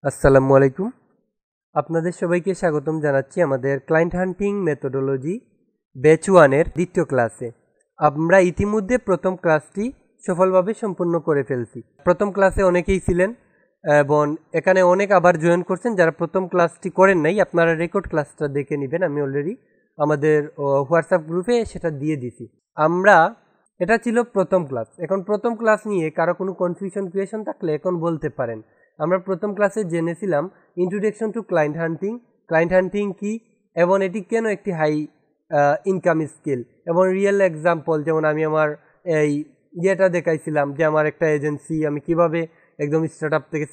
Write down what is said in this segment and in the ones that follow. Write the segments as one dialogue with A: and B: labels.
A: আসসালামু আলাইকুম। আপনাদের সবাইকে স্বাগতম জানাচ্ছি আমাদের ক্লায়েন্ট হান্টিং মেথোডোলজি ব্যাচ 1 এর দ্বিতীয় ক্লাসে। আমরা ইতিমধ্যে প্রথম ক্লাসটি সফলভাবে সম্পূর্ণ করে ফেলছি। প্রথম ক্লাসে অনেকেই ছিলেন এবং এখানে অনেক আবার জয়েন করছেন। যারা প্রথম ক্লাসটি করেন নাই, আপনারা রেকর্ড ক্লাসটা দেখে নেবেন। আমি অলরেডি আমাদের হোয়াটসঅ্যাপ গ্রুপে সেটা দিয়ে দিছি। এটা ছিল প্রথম ক্লাস। এখন প্রথম ক্লাস নিয়ে কারো কোনো কনফিউশন ক্রিয়েশন থাকলে এখন বলতে পারেন। আমরা প্রথম ক্লাসে জেনেছিলাম ইন্ট্রোডাকশন টু ক্লায়েন্ট হান্টিং কি এবং এটি কেন একটি হাই ইনকাম স্কিল এবং রিয়েল এক্সাম্পল, যেমন আমি আমার এই ইয়েটা দেখাইছিলাম যে আমার একটা এজেন্সি আমি কিভাবে একদম স্টার্ট আপ থেকে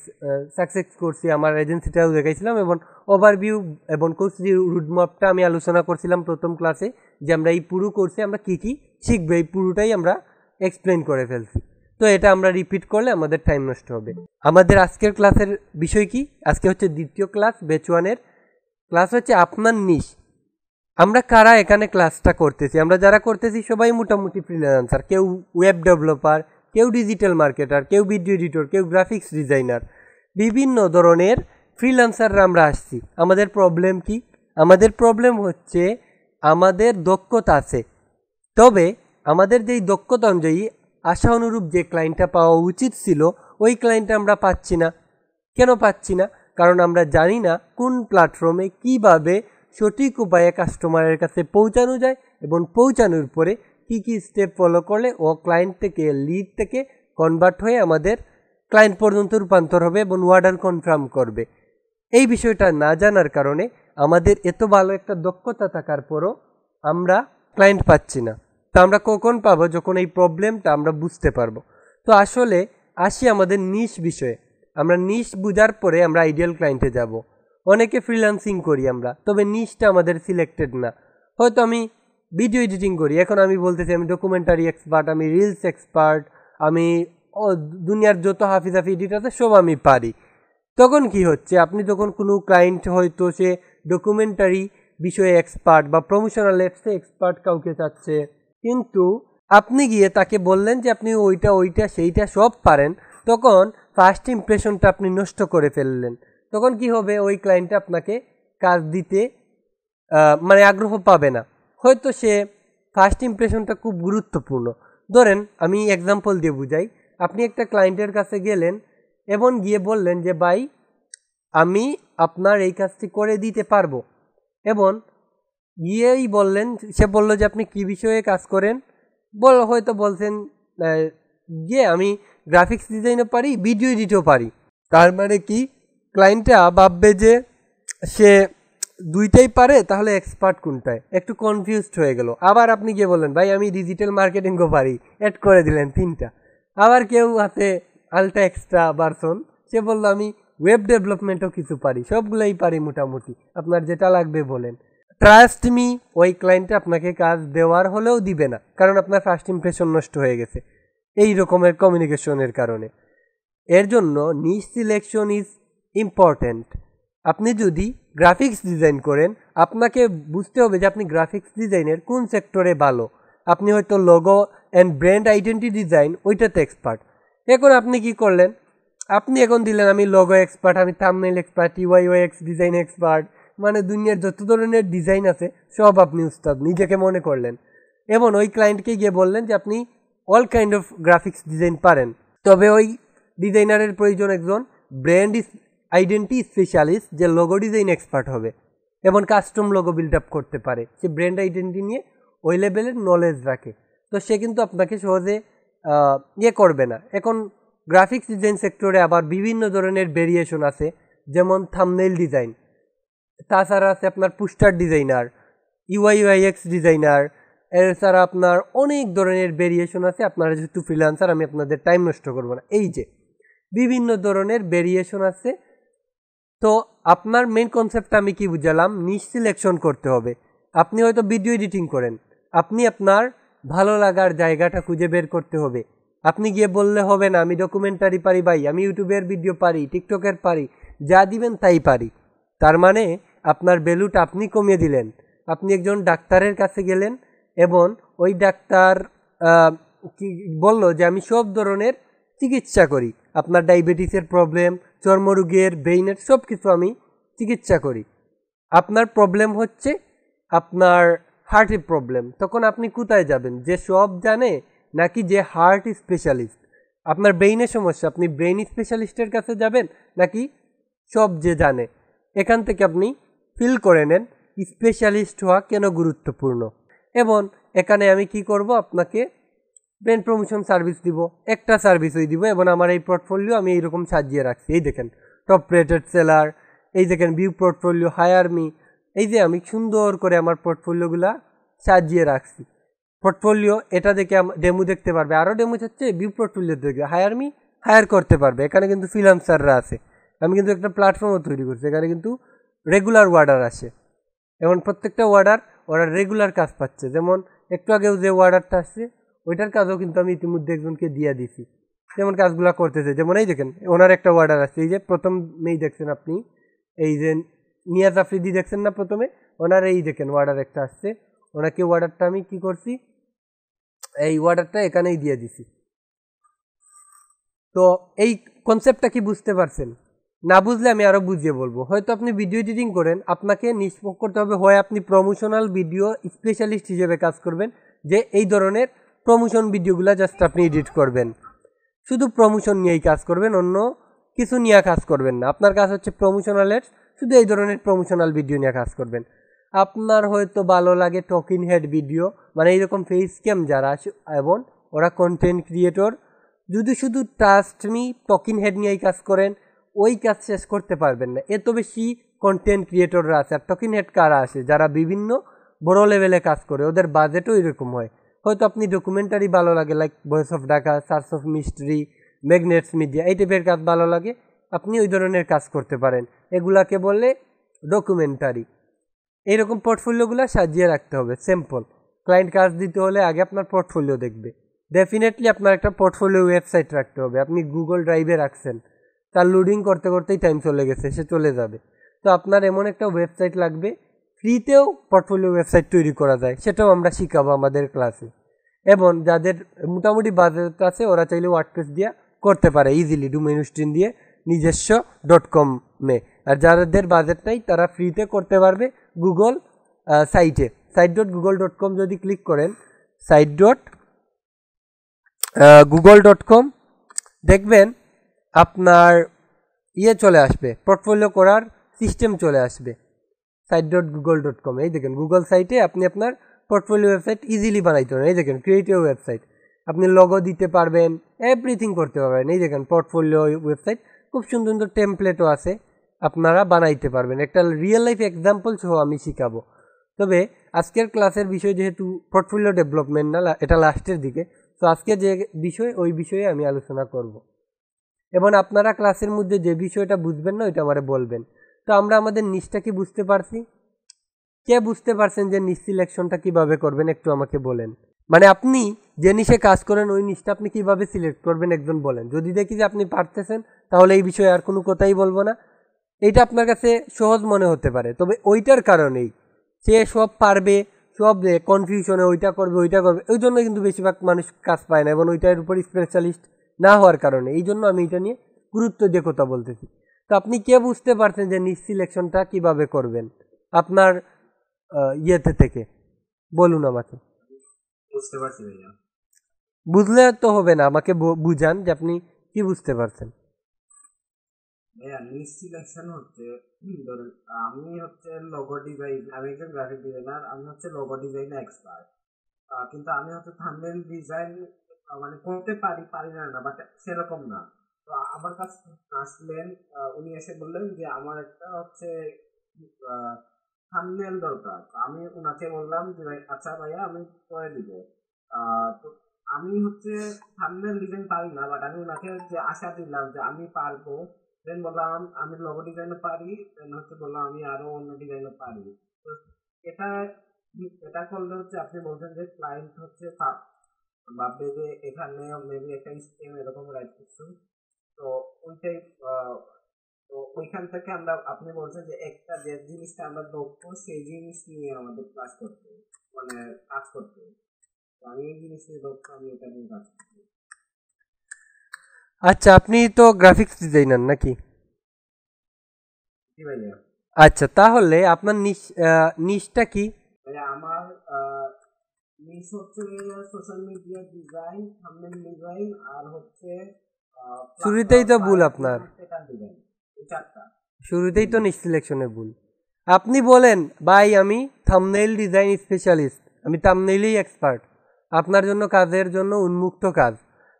A: সাকসেস করছি, আমার এজেন্সিটাও দেখাইছিলাম এবং ওভারভিউ এবং কোর্সটি রুটম্যাপটা আমি আলোচনা করছিলাম প্রথম ক্লাসে, যে আমরা এই পুরো কোর্সে আমরা কী কী শিখবো এই পুরোটাই আমরা এক্সপ্লেন করে ফেলছি। তো এটা আমরা রিপিট করলে আমাদের টাইম নষ্ট হবে। আমাদের আজকের ক্লাসের বিষয় কি? আজকে হচ্ছে দ্বিতীয় ক্লাস, ব্যাচ 1 এর ক্লাস হচ্ছে আপনার নিশ। আমরা কারা এখানে ক্লাসটা করতেছি? আমরা যারা করতেছি সবাই মোটামুটি ফ্রিল্যান্সার, কেউ ওয়েব ডেভেলপার, কেউ ডিজিটাল মার্কেটার, কেউ ভিডিও এডিটর, কেউ গ্রাফিক্স ডিজাইনার, বিভিন্ন ধরনের ফ্রিল্যান্সাররা আমরা আসছি। আমাদের প্রবলেম কি? আমাদের প্রবলেম হচ্ছে আমাদের দক্ষতা আছে, তবে আমাদের যেই দক্ষতা অনুযায়ী আশা অনুরূপ যে ক্লায়েন্টটা পাওয়া উচিত ছিল ওই ক্লায়েন্টটা আমরা পাচ্ছি না। কেন পাচ্ছি না? কারণ আমরা জানি না কোন প্ল্যাটফর্মে কিভাবে সঠিক উপায়ে কাস্টমারের কাছে পৌঁছানো যায় এবং পৌঁছানোর পরে কি কি স্টেপ ফলো করলে ও ক্লায়েন্ট থেকে লিড থেকে কনভার্ট হয়ে আমাদের ক্লায়েন্ট পর্যন্ত রূপান্তর হবে এবং অর্ডার কনফার্ম করবে। এই বিষয়টা না জানার কারণে আমাদের এত ভালো একটা দক্ষতা থাকার পরও আমরা ক্লায়েন্ট পাচ্ছি না। তো আমরা কখন পাবো? যখন এই প্রবলেমটা আমরা বুঝতে পারবো। তো আসলে আসি আমাদের নিশ বিষয়ে। আমরা নিশ বুঝার পরে আমরা আইডিয়াল ক্লায়েন্টে যাব। অনেকে ফ্রিল্যান্সিং করি আমরা, তবে নিশটা আমাদের সিলেক্টেড না। হয়তো আমি ভিডিও এডিটিং করি, এখন আমি বলতেছি আমি ডকুমেন্টারি এক্সপার্ট, আমি রিলস এক্সপার্ট, আমি দুনিয়ার যত হাফিজাফি এডিট আছে সব আমি পারি। তখন কি হচ্ছে? আপনি যখন কোনো ক্লায়েন্ট হয়তো সে ডকুমেন্টারি বিষয়ে এক্সপার্ট বা প্রমোশনাল অ্যাপসে এক্সপার্ট কাউকে চাচ্ছে, কিন্তু আপনি গিয়ে তাকে বললেন যে আপনি ওইটা সেইটা সব পারেন, তখন ফার্স্ট ইমপ্রেশনটা আপনি নষ্ট করে ফেললেন। তখন কি হবে? ওই ক্লায়েন্টটা আপনাকে কাজ দিতে মানে আগ্রহ পাবে না। হয়তো সে ফার্স্ট ইমপ্রেশনটা খুব গুরুত্বপূর্ণ। ধরেন আমি এক্সাম্পল দিয়ে বুঝাই। আপনি একটা ক্লায়েন্টের কাছে গেলেন এবং গিয়ে বললেন যে ভাই আমি আপনার এই কাজটি করে দিতে পারবো, এবং গিয়েই বললেন, সে বলল যে আপনি কি বিষয়ে কাজ করেন, হয়তো বলছেন যে আমি গ্রাফিক্স ডিজাইনও পারি, ভিডিও এডিটও পারি। তার মানে কি? ক্লায়েন্টটা ভাববে যে সে দুইটাই পারে, তাহলে এক্সপার্ট কোনটায়? একটু কনফিউজড হয়ে গেল। আবার আপনি গিয়ে বললেন ভাই আমি ডিজিটাল মার্কেটিংও পারি, অ্যাড করে দিলেন 3টা। আবার কেউ আছে আলটা এক্সট্রা ভার্সন, সে বলল আমি ওয়েব ডেভেলপমেন্টও কিছু পারি, সবগুলোই পারি মোটামুটি, আপনার যেটা লাগবে বলেন। ট্রাস্ট মি, ওই ক্লায়েন্টে আপনাকে কাজ দেওয়ার হলেও দিবে না, কারণ আপনার ফার্স্ট ইমপ্রেশন নষ্ট হয়ে গেছে এই রকমের কমিউনিকেশনের কারণে। এর জন্য নিশ সিলেকশন ইজ ইম্পর্ট্যান্ট। আপনি যদি গ্রাফিক্স ডিজাইন করেন, আপনাকে বুঝতে হবে যে আপনি গ্রাফিক্স ডিজাইনের কোন সেক্টরে ভালো। আপনি হয়তো logo and brand identity design ওইটাতে এক্সপার্ট। এখন আপনি কি করলেন? আপনি এখন দিলেন আমি লোগো এক্সপার্ট, আমি থাম্বনেইল এক্সপার্ট, ইউআই/ইউএক্স ডিজাইন এক্সপার্ট, মানে দুনিয়ার যত ধরনের ডিজাইন আছে সব আপনি উস্তাদ নিজেকে মনে করলেন, এবং ওই ক্লায়েন্টকে গিয়ে বললেন যে আপনি all kind of graphics design পারেন। তবে ওই ডিজাইনারের প্রয়োজন একজন ব্র্যান্ড আইডেন্টি স্পেশালিস্ট, যে লোগো ডিজাইন এক্সপার্ট হবে এবং কাস্টম লোগো বিল্ড আপ করতে পারে, সে ব্র্যান্ড আইডেন্টি নিয়ে ওই লেভেলের নলেজ রাখে। তো সে কিন্তু আপনাকে সহজে করবে না। এখন গ্রাফিক্স ডিজাইন সেক্টরে আবার বিভিন্ন ধরনের ভেরিয়েশন আছে, যেমন থাম্বনেইল ডিজাইন, তাছাড়া আছে আপনার পোস্টার ডিজাইনার, ইউআই/ইউএক্স ডিজাইনার, এছাড়া আপনার অনেক ধরনের ভেরিয়েশন আছে। আপনারা যেহেতু ফ্রিল্যান্সার, আমি আপনাদের টাইম নষ্ট করবো না। এই যে বিভিন্ন ধরনের ভেরিয়েশন আছে। তো আপনার মেইন কনসেপ্টটা আমি কি বুঝালাম? নিশ সিলেকশন করতে হবে। আপনি হয়তো ভিডিও এডিটিং করেন, আপনি আপনার ভালো লাগার জায়গাটা খুঁজে বের করতে হবে। আপনি গিয়ে বললে হবে না আমি ডকুমেন্টারি পারি ভাই, আমি ইউটিউবের ভিডিও পারি, টিকটকের পারি, যা দিবেন তাই পারি। তার মানে আপনার ভ্যালুটা আপনি কমিয়ে দিলেন। আপনি একজন ডাক্তারের কাছে গেলেন এবং ওই ডাক্তার কি বলল যে আমি সব ধরনের চিকিৎসা করি, আপনার ডায়াবেটিসের প্রবলেম, চর্মরোগের, ব্রেইনের সব কিছু আমি চিকিৎসা করি। আপনার প্রবলেম হচ্ছে আপনার হার্টের প্রবলেম, তখন আপনি কোথায় যাবেন? যে সব জানে নাকি যে হার্ট স্পেশালিস্ট? আপনার ব্রেইনের সমস্যা, আপনি ব্রেইন স্পেশালিস্টের কাছে যাবেন নাকি সব যে জানে? এখান থেকে আপনি ফিল করে নেন স্পেশালিস্ট হওয়া কেন গুরুত্বপূর্ণ। এবং এখানে আমি কি করব, আপনাকে ব্রেন প্রমোশন সার্ভিস দিব, একটা সার্ভিসই দিব। এবং আমার এই পোর্টফোলিও আমি এইরকম সাজিয়ে রাখছি, এই দেখেন টপ রেটেড সেলার, এই দেখেন ভিউ পোর্টফোলিও, হায়ার মি, এই যে আমি সুন্দর করে আমার পোর্টফোলিওগুলা সাজিয়ে রাখছি। পোর্টফোলিও এটা দেখে ডেমো দেখতে পারবে, আরও ডেমো চাচ্ছে ভিউ পোর্টফোলিও দেখে হায়ার মি হায়ার করতে পারবে। এখানে কিন্তু ফ্রিল্যান্সাররা আছে, আমি কিন্তু একটা প্ল্যাটফর্মও তৈরি করছি, এখানে কিন্তু রেগুলার অর্ডার আসে এবং প্রত্যেকটা অর্ডার ওরা রেগুলার কাজ পাচ্ছে। যেমন একটু আগেও যে অর্ডারটা আসছে ওইটার কাজও কিন্তু আমি ইতিমধ্যে একজনকে দিয়ে দিছি, যেমন কাজগুলো করতেছে। যেমন এই দেখেন ওনার একটা অর্ডার আসছে, এই যে প্রথমেই দেখছেন আপনি, এই যে নিয়াজ আফ্রিদি দেখছেন না প্রথমে, ওনার এই দেখেন অর্ডার একটা আসছে, ওনাকে অর্ডারটা আমি কি করছি, এই অর্ডারটা এখানেই দিয়ে দিছি। তো এই কনসেপ্টটা কি বুঝতে পারছেন? না বুঝলে আমি আরও বুঝিয়ে বলবো। হয়তো আপনি ভিডিও এডিটিং করেন, আপনাকে নিষ্পক্ষ করতে হবে, হয় আপনি প্রমোশনাল ভিডিও স্পেশালিস্ট হিসেবে কাজ করবেন, যে এই ধরনের প্রমোশন ভিডিওগুলো জাস্ট আপনি এডিট করবেন, শুধু প্রমোশন নিয়েই কাজ করবেন, অন্য কিছু নিয়ে কাজ করবেন না। আপনার কাজ হচ্ছে প্রমোশনালের, শুধু এই ধরনের প্রমোশনাল ভিডিও নিয়ে কাজ করবেন। আপনার হয়তো ভালো লাগে টকিং হেড ভিডিও, মানে এইরকম ফেস ক্যাম যারা আছে এবং ওরা কন্টেন্ট ক্রিয়েটর, যদি শুধু ট্রাস্ট মি টকিং হেড নিয়েই কাজ করেন, ওই কাজ শেষ করতে পারবেন না। এত বেশি কন্টেন্ট ক্রিয়েটররা আছে। আর টকিং হেড কারা আছে? যারা বিভিন্ন বড় লেভেলে কাজ করে, ওদের বাজেটও এরকম হয়। হয়তো আপনি ডকুমেন্টারি ভালো লাগে, like voice of Dhaka, search of mystery, magnets media, এই টাইপের কাজ ভালো লাগে, আপনি ওই ধরনের কাজ করতে পারেন। এগুলাকে বলে ডকুমেন্টারি। এইরকম পোর্টফোলিওগুলো সাজিয়ে রাখতে হবে, সিম্পল। ক্লায়েন্ট কাজ দিতে হলে আগে আপনার পোর্টফোলিও দেখবে। ডেফিনেটলি আপনার একটা পোর্টফোলিও ওয়েবসাইট রাখতে হবে। আপনি গুগল ড্রাইভে রাখছেন, তার লোডিং করতে করতেই টাইম চলে গেছে, সে চলে যাবে। তো আপনার এমন একটা ওয়েবসাইট লাগবে, ফ্রিতেও পোর্টফোলিও ওয়েবসাইট তৈরি করা যায়, সেটাও আমরা শিখাবো আমাদের ক্লাসে। এবং যাদের মোটামুটি বাজেট আছে ওরা চাইলে ওয়ার্ডপ্রেস দিয়ে করতে পারে ইজিলি, ডোমেইন হোস্টিং দিয়ে নিজস্ব .com-এ। আর যাদের বাজেট নেই তারা ফ্রিতে করতে পারবে গুগল সাইটে, site.google.com যদি ক্লিক করেন, site.google.com, দেখবেন আপনার চলে আসবে, পোর্টফোলিও করার সিস্টেম চলে আসবে site.google.com। এই দেখেন গুগল সাইটে আপনি আপনার পোর্টফোলিও ওয়েবসাইট ইজিলি বানাইতে পারেন। এই দেখেন ক্রিয়েটিভ ওয়েবসাইট, আপনি লোগো দিতে পারবেন, এভরিথিং করতে পারবেন। এই দেখেন পোর্টফোলিও ওয়েবসাইট, খুব সুন্দর সুন্দর টেমপ্লেটও আছে, আপনারা বানাইতে পারবেন। একটা রিয়েল লাইফ এক্সাম্পল সহ আমি শিখাবো। তবে আজকের ক্লাসের বিষয় যেহেতু পোর্টফোলিও ডেভেলপমেন্ট না, এটা লাস্টের দিকে, তো আজকে যে বিষয় ওই বিষয়ে আমি আলোচনা করব। এবং আপনারা ক্লাসের মধ্যে যে বিষয়টা বুঝবেন না ওইটা আমারে বলবেন। তো আমরা আমাদের নিচটা কি বুঝতে পারছি? কে বুঝতে পারছেন যে নিচ সিলেকশনটা কিভাবে করবেন একটু আমাকে বলেন। মানে আপনি যে নিচে কাজ করেন ওই নিচটা আপনি কিভাবে সিলেক্ট করবেন একজন বলেন। যদি দেখি যে আপনি পারতেছেন তাহলে এই বিষয়ে আর কোনো কথাই বলবো না। এইটা আপনার কাছে সহজ মনে হতে পারে, তবে ওইটার কারণেই সে সব পারবে, সব কনফিউশনে ওইটা করবে ওইটা করবে, ওই জন্য কিন্তু বেশিরভাগ মানুষ কাজ পায় না, এবং ওইটার উপর স্পেশালিস্ট না হওয়ার কারণে। এই জন্য আমি এটা নিয়ে গুরুত্ব দিয়ে কথা বলতেছি। তো আপনি কে বুঝতে পারছেন যে নিচ সিলেকশনটা কিভাবে করবেন আপনার থেকে বলুন আমাকে।
B: বুঝতে পারছি ভাইয়া।
A: বুঝলে তো হবে না, আমাকে বুঝান যে আপনি কি বুঝতে পারছেন।
B: ভাইয়া নিচ সিলেকশন হচ্ছে, ধরুন আমি হচ্ছে লোগো ডিজাইন, আমি একজন গ্রাফিক ডিজাইনার, আমি হচ্ছে লোগো ডিজাইন এক্সপার্ট, কিন্তু আমি হচ্ছে থাম্বনেল ডিজাইন মানে করতে পারি পারি না না, বাট সেরকম না। তো আমার কাছে আসলেন, উনি এসে বললেন যে আমার একটা হচ্ছে থাম্বনেল দরকার। আমি ওনাকে বললাম যে ভাই আচ্ছা ভাইয়া আমি করে দিব। তো আমি হচ্ছে থাম্বনেল ডিজাইন পারি না, বাট আমি ওনাকে যে আশা দিলাম যে আমি পারবো, দেন বললাম আমি লোগো ডিজাইনও পারি, দেন হচ্ছে বললাম আমি আরো অন্য ডিজাইনও পারি। তো এটা এটা করলে হচ্ছে আপনি বলছেন যে ক্লায়েন্ট হচ্ছে ভাববে যে এখানে মেবি একটা স্কিম এরকম রাইট কিছু, তো ওইটাই তো ওইখান থেকে আমরা, আপনি বলছেন যে একটা যে জিনিসটা আমরা দক্ষ সেই জিনিস নিয়ে আমাদের ক্লাস করতে মানে কাজ করতে, আমি এই জিনিস নিয়ে দক্ষ, আমি এটা নিয়ে কাজ করতে।
A: আচ্ছা, আপনি তো গ্রাফিক্স ডিজাইনার নাকি?
B: জি ভাইয়া।
A: আচ্ছা, তাহলে আপনার নিশটা কি?
B: ভাইয়া আমার নিশ হচ্ছে social media design, thumbnail design, আর হচ্ছে
A: শুরুতেই তো ভুল
B: ফ্লায়ার
A: আপনার,
B: ডিজাইন, এই চারটা।
A: শুরুতেই তো নিশ সিলেকশনে ভুল। আপনি বলেন ভাই আমি থাম্বনেইল ডিজাইন স্পেশালিস্ট, আমি থাম্বনেইলেই এক্সপার্ট, আপনার জন্য কাজের জন্য উন্মুক্ত কাজ।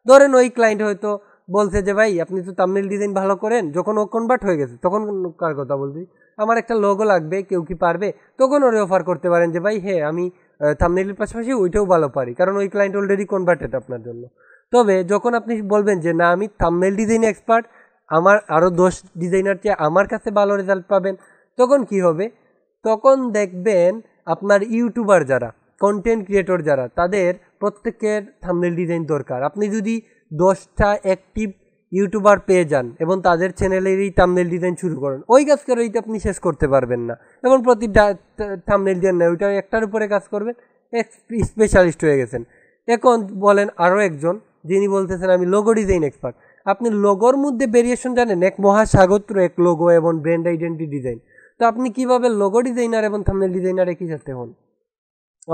A: ধরেন ওই ক্লায়েন্ট হয়তো বলছে যে ভাই আপনি তো থাম্বনেইল ডিজাইন ভালো করেন, যখন ও কনভার্ট হয়ে গেছে তখন কার কথা বলছি, আমার একটা লোগো লাগবে, কেউ কি পারবে? তখন ওরে অফার করতে পারেন যে ভাই হ্যাঁ আমি থাম্বনেইলের পাশাপাশি ওইটাও ভালো পারি, কারণ ওই ক্লায়েন্ট অলরেডি কনভার্টেড আপনার জন্য। তবে যখন আপনি বলবেন যে না আমি থাম্বনেইল ডিজাইন এক্সপার্ট, আমার আরও 10 ডিজাইনার চেয়ে আমার কাছে ভালো রেজাল্ট পাবেন, তখন কি হবে? তখন দেখবেন আপনার ইউটিউবার যারা, কন্টেন্ট ক্রিয়েটর যারা, তাদের প্রত্যেকের থাম্বনেইল ডিজাইন দরকার। আপনি যদি 10টা অ্যাক্টিভ ইউটিউবার পেয়ে যান এবং তাদের চ্যানেলেরই থাম্বনেইল ডিজাইন শুরু করেন, ওই কাজ করে ওইটা আপনি শেষ করতে পারবেন না। এবং প্রতিটা থাম্বনেইল ডিজাইন না, ওইটা একটার উপরে কাজ করবেন, স্পেশালিস্ট হয়ে গেছেন। এখন বলেন আরও একজন যিনি বলতেছেন আমি লোগো ডিজাইন এক্সপার্ট। আপনি লোগোর মধ্যে ভেরিয়েশন জানেন, এক মহাসাগর, এক লোগো এবং ব্র্যান্ড আইডেন্টি ডিজাইন। তো আপনি কিভাবে লোগো ডিজাইনার এবং থাম্বনেইল ডিজাইনার একই সাথে হন?